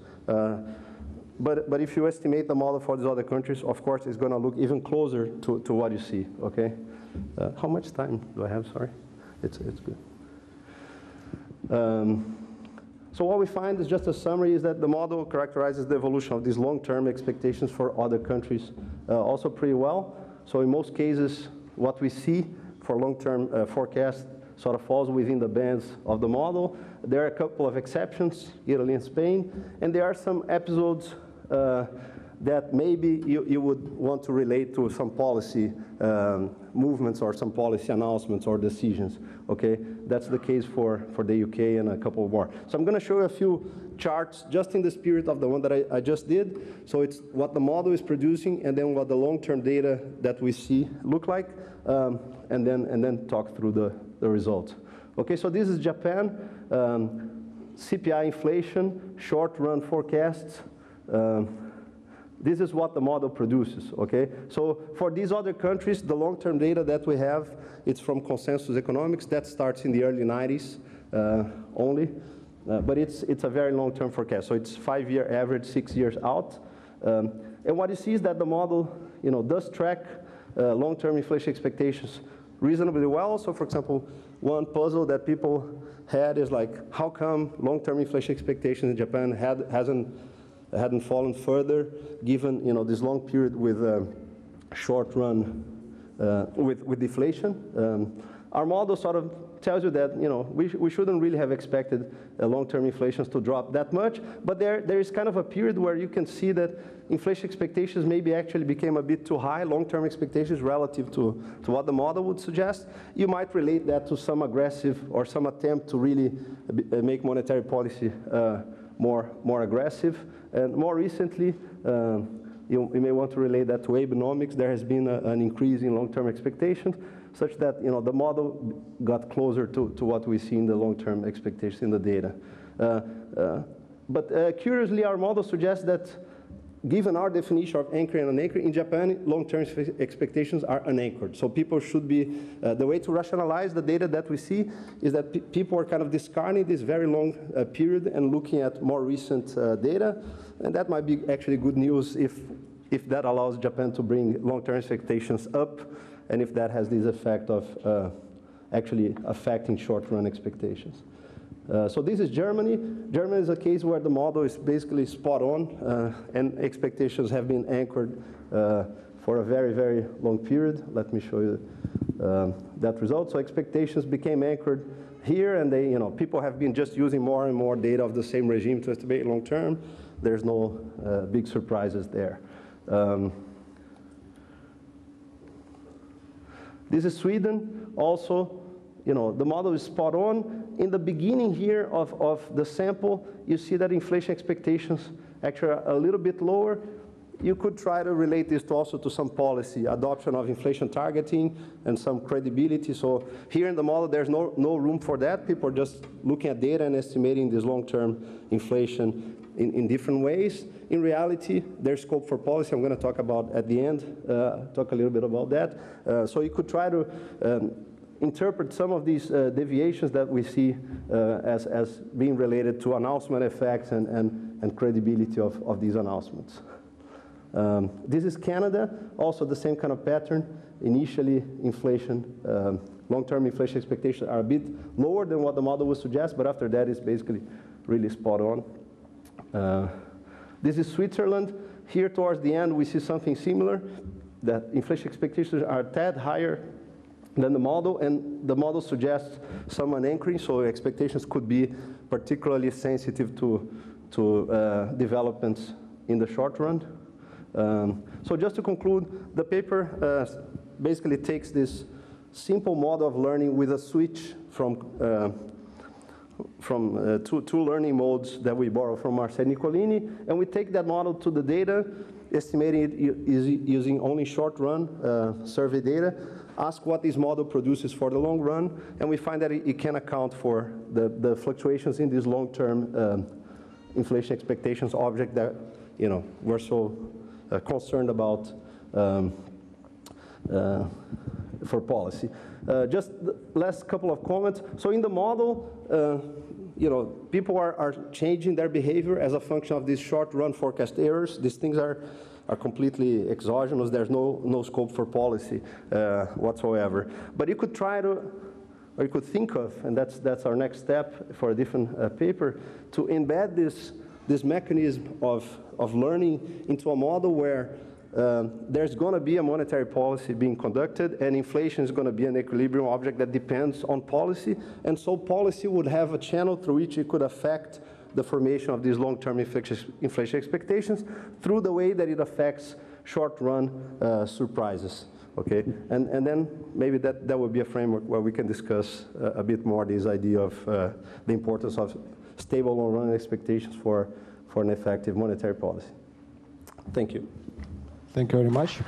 but if you estimate the model for these other countries, of course, it's going to look even closer to what you see, okay? How much time do I have? Sorry. It's good. So what we find is just a summary is that the model characterizes the evolution of these long-term expectations for other countries also pretty well. So in most cases, what we see for long-term forecasts sort of falls within the bands of the model. There are a couple of exceptions, Italy and Spain, and there are some episodes that maybe you would want to relate to some policy movements or some policy announcements or decisions, okay? That's the case for the UK and a couple more. So I'm gonna show you a few charts just in the spirit of the one that I just did. So it's what the model is producing and then what the long-term data that we see look like, and then talk through the results. Okay, so this is Japan, CPI inflation, short-run forecasts. This is what the model produces, okay? So for these other countries, the long-term data that we have, it's from Consensus Economics. That starts in the early 90s only. But it's a very long-term forecast. So it's 5-year average, 6 years out. And what you see is that the model, does track long-term inflation expectations reasonably well. So for example, one puzzle that people had is like, how come long-term inflation expectations in Japan hadn't fallen further, given this long period with short run with deflation? Our model sort of tells you that we shouldn't really have expected long-term inflations to drop that much, but there is kind of a period where you can see that inflation expectations maybe actually became a bit too high, long-term expectations relative to what the model would suggest. You might relate that to some aggressive or some attempt to really make monetary policy more aggressive. And more recently, you may want to relate that to Abenomics. There has been an increase in long-term expectations, such that the model got closer to what we see in the long-term expectations in the data. But curiously, our model suggests that given our definition of anchoring and unanchoring, in Japan, long-term expectations are unanchored. So people should be, the way to rationalize the data that we see is that people are kind of discarding this very long period and looking at more recent data. And that might be actually good news if that allows Japan to bring long-term expectations up, and if that has this effect of actually affecting short-run expectations. So this is Germany. Germany is a case where the model is basically spot on, and expectations have been anchored for a very, very long period. Let me show you that result. So expectations became anchored here, and they, people have been just using more and more data of the same regime to estimate long term. There's no big surprises there. This is Sweden. Also, the model is spot on. In the beginning here of the sample, you see that inflation expectations actually are a little bit lower. You could try to relate this also to some policy, adoption of inflation targeting and some credibility. So here in the model, there's no room for that. People are just looking at data and estimating this long-term inflation in different ways. In reality, there's scope for policy. I'm going to talk about at the end, talk a little bit about that. So you could try to interpret some of these deviations that we see as being related to announcement effects and credibility of these announcements. This is Canada, also the same kind of pattern. Initially, inflation, long-term inflation expectations are a bit lower than what the model would suggest, but after that, it's basically really spot on. This is Switzerland. Here towards the end, we see something similar, that inflation expectations are a tad higher than the model, and the model suggests some unanchoring, so expectations could be particularly sensitive to developments in the short run. So just to conclude, the paper basically takes this simple model of learning with a switch from two learning modes that we borrow from Marcel Nicolini, and we take that model to the data, estimating it using only short-run survey data, ask what this model produces for the long run, and we find that it can account for the fluctuations in this long-term inflation expectations object that we're so concerned about for policy. Just the last couple of comments. So in the model, people are changing their behavior as a function of these short-run forecast errors. These things are completely exogenous. There's no scope for policy whatsoever. But you could try to, or you could think of, and that's our next step for a different paper, to embed this mechanism of learning into a model where there's going to be a monetary policy being conducted, and inflation is going to be an equilibrium object that depends on policy, and so policy would have a channel through which it could affect the formation of these long-term inflation expectations through the way that it affects short-run surprises. Okay, and then maybe that would be a framework where we can discuss a bit more this idea of the importance of stable long-run expectations for an effective monetary policy. Thank you. Thank you very much.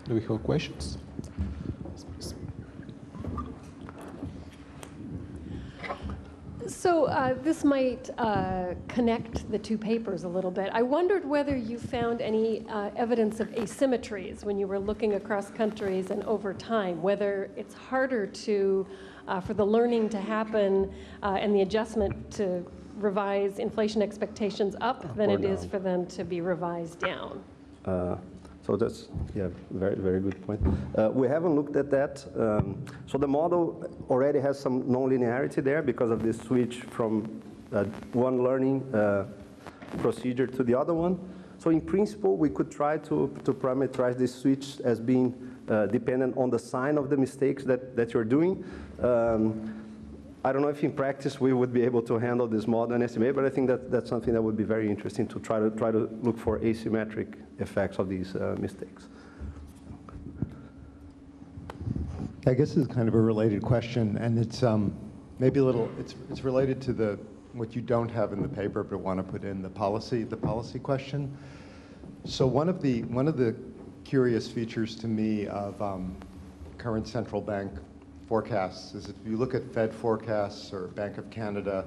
Do we have questions? So this might connect the two papers a little bit. I wondered whether you found any evidence of asymmetries when you were looking across countries and over time, whether it's harder to, for the learning to happen and the adjustment to revise inflation expectations up than it is for them to be revised down. So that's, yeah, very, very good point. We haven't looked at that. So the model already has some nonlinearity there because of this switch from one learning procedure to the other one. So in principle, we could try to parameterize this switch as being dependent on the sign of the mistakes that you're doing. I don't know if in practice we would be able to handle this model and estimate, but I think that's something that would be very interesting to try to look for asymmetric effects of these mistakes. I guess this is kind of a related question, and it's maybe a little. It's related to what you don't have in the paper, but want to put in the policy question. So one of the curious features to me of current central bank forecasts is if you look at Fed forecasts or Bank of Canada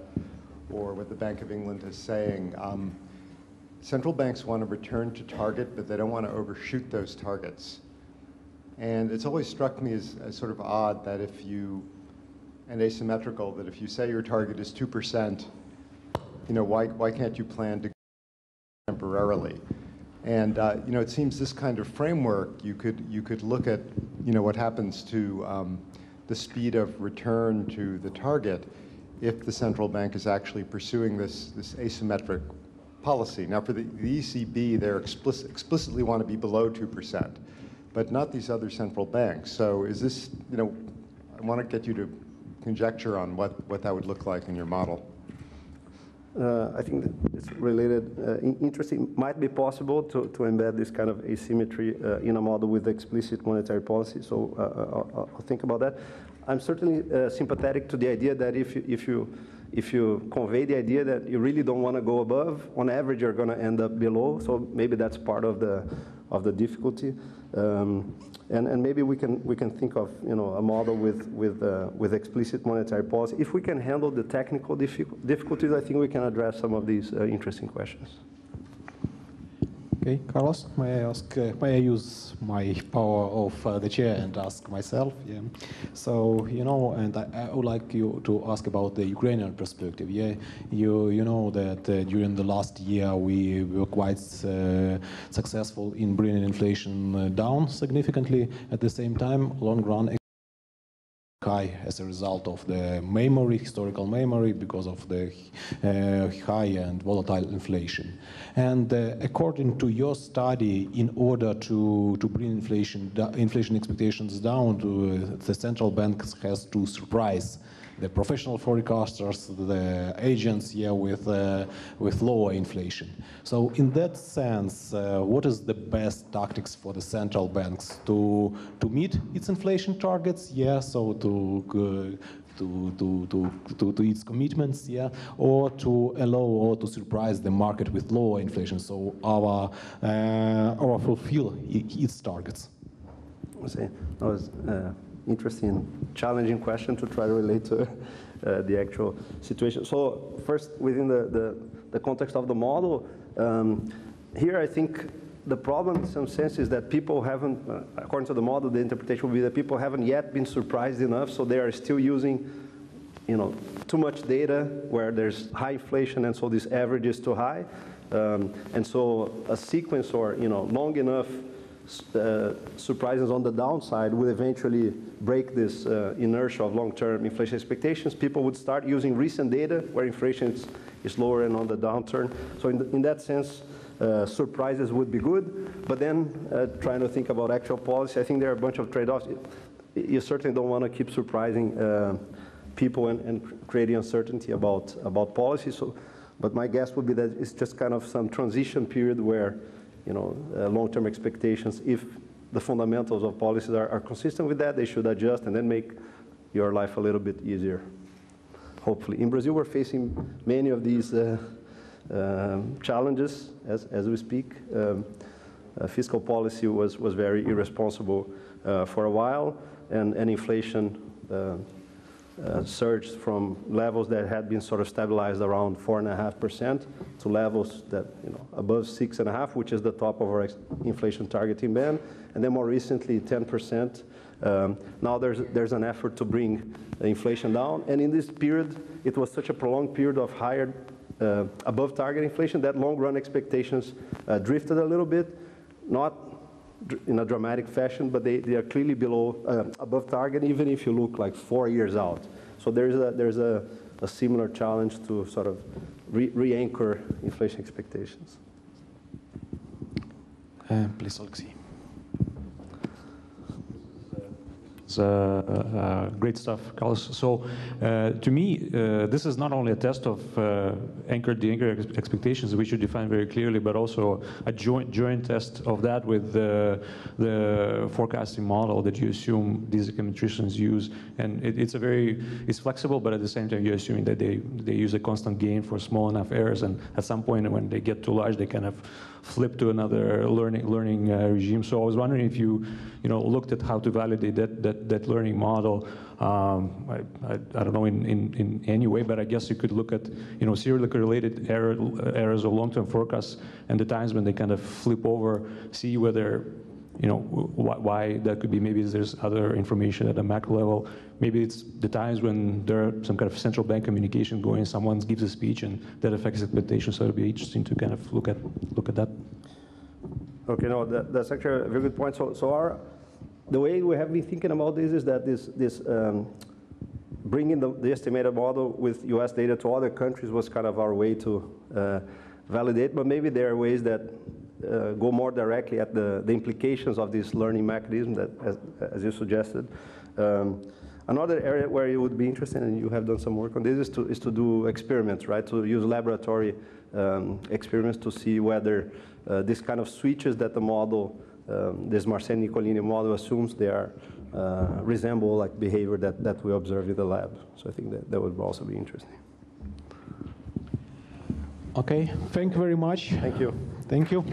or what the Bank of England is saying, central banks want to return to target, but they don't want to overshoot those targets. And it's always struck me as sort of odd that and asymmetrical, that if you say your target is 2%, why can't you plan to temporarily? And it seems this kind of framework, you could look at what happens to the speed of return to the target if the central bank is actually pursuing this asymmetric policy. Now for the ECB, they explicitly want to be below 2%, but not these other central banks. So is this, I want to get you to conjecture on what that would look like in your model. I think that it's related. Interesting. Might be possible to embed this kind of asymmetry in a model with explicit monetary policy. So I'll think about that. I'm certainly sympathetic to the idea that if you convey the idea that you really don't want to go above, on average you're going to end up below. So maybe that's part of the difficulty. And maybe we can think of a model with explicit monetary policy. If we can handle the technical difficulties, I think we can address some of these interesting questions. Okay, Carlos, may I use my power of the chair and ask myself? Yeah. So, and I would like you to ask about the Ukrainian perspective. Yeah, you know that during the last year we were quite successful in bringing inflation down significantly. At the same time, long run high as a result of the historical memory, because of the high and volatile inflation. And according to your study, in order to bring inflation expectations down, the central bank has to surprise the professional forecasters, the agents, with lower inflation. So in that sense, what is the best tactics for the central banks to meet its inflation targets? Yeah, so to its commitments, yeah, or to allow or to surprise the market with lower inflation, so our fulfill its targets. That was interesting, challenging question to try to relate to the actual situation. So first, within the context of the model, here I think the problem in some sense is that people haven't, according to the model, the interpretation would be that people haven't yet been surprised enough, so they are still using too much data where there's high inflation, and so this average is too high. And so a sequence or long enough surprises on the downside would eventually break this inertia of long-term inflation expectations. People would start using recent data where inflation is lower and on the downturn. So in that sense, surprises would be good, but then trying to think about actual policy, I think there are a bunch of trade-offs. You certainly don't want to keep surprising people and creating uncertainty about policy. So, but my guess would be that it's just kind of some transition period where, long-term expectations, if the fundamentals of policies are consistent with that, they should adjust and then make your life a little bit easier, hopefully. In Brazil, we're facing many of these challenges as we speak. Fiscal policy was very irresponsible for a while, and inflation surged from levels that had been sort of stabilized around 4.5% to levels that, above 6.5%, which is the top of our inflation targeting band, and then more recently 10%. Now there's an effort to bring inflation down, and in this period, it was such a prolonged period of higher above target inflation that long-run expectations drifted a little bit, not in a dramatic fashion, but they are clearly below, above target, even if you look like 4 years out. So there's a similar challenge to sort of re-anchor inflation expectations. Please, Alexei. Great stuff, Carlos. So to me, this is not only a test of anchor expectations we should define very clearly, but also a joint test of that with the forecasting model that you assume these econometricians use. And it's flexible, but at the same time, you're assuming that they use a constant gain for small enough errors. And at some point, when they get too large, they kind of flip to another learning regime. So I was wondering if you looked at how to validate that learning model. I don't know in any way, but I guess you could look at serially correlated errors of long-term forecasts and the times when they kind of flip over, see whether why that could be. Maybe there's other information at a macro level. Maybe it's the times when there are some kind of central bank communication going, someone gives a speech and that affects expectations. So it'd be interesting to kind of look at that. Okay, no, that's actually a very good point. So the way we have been thinking about this is that this bringing the estimated model with US data to other countries was kind of our way to validate, but maybe there are ways that go more directly at the implications of this learning mechanism that, as you suggested. Another area where you would be interested, and you have done some work on this, is to do experiments, right? To use laboratory experiments to see whether this kind of switches that the model, this Marcel-Nicolini model assumes they are resemble like behavior that we observe in the lab. So I think that would also be interesting. Okay, thank you very much. Thank you. Thank you.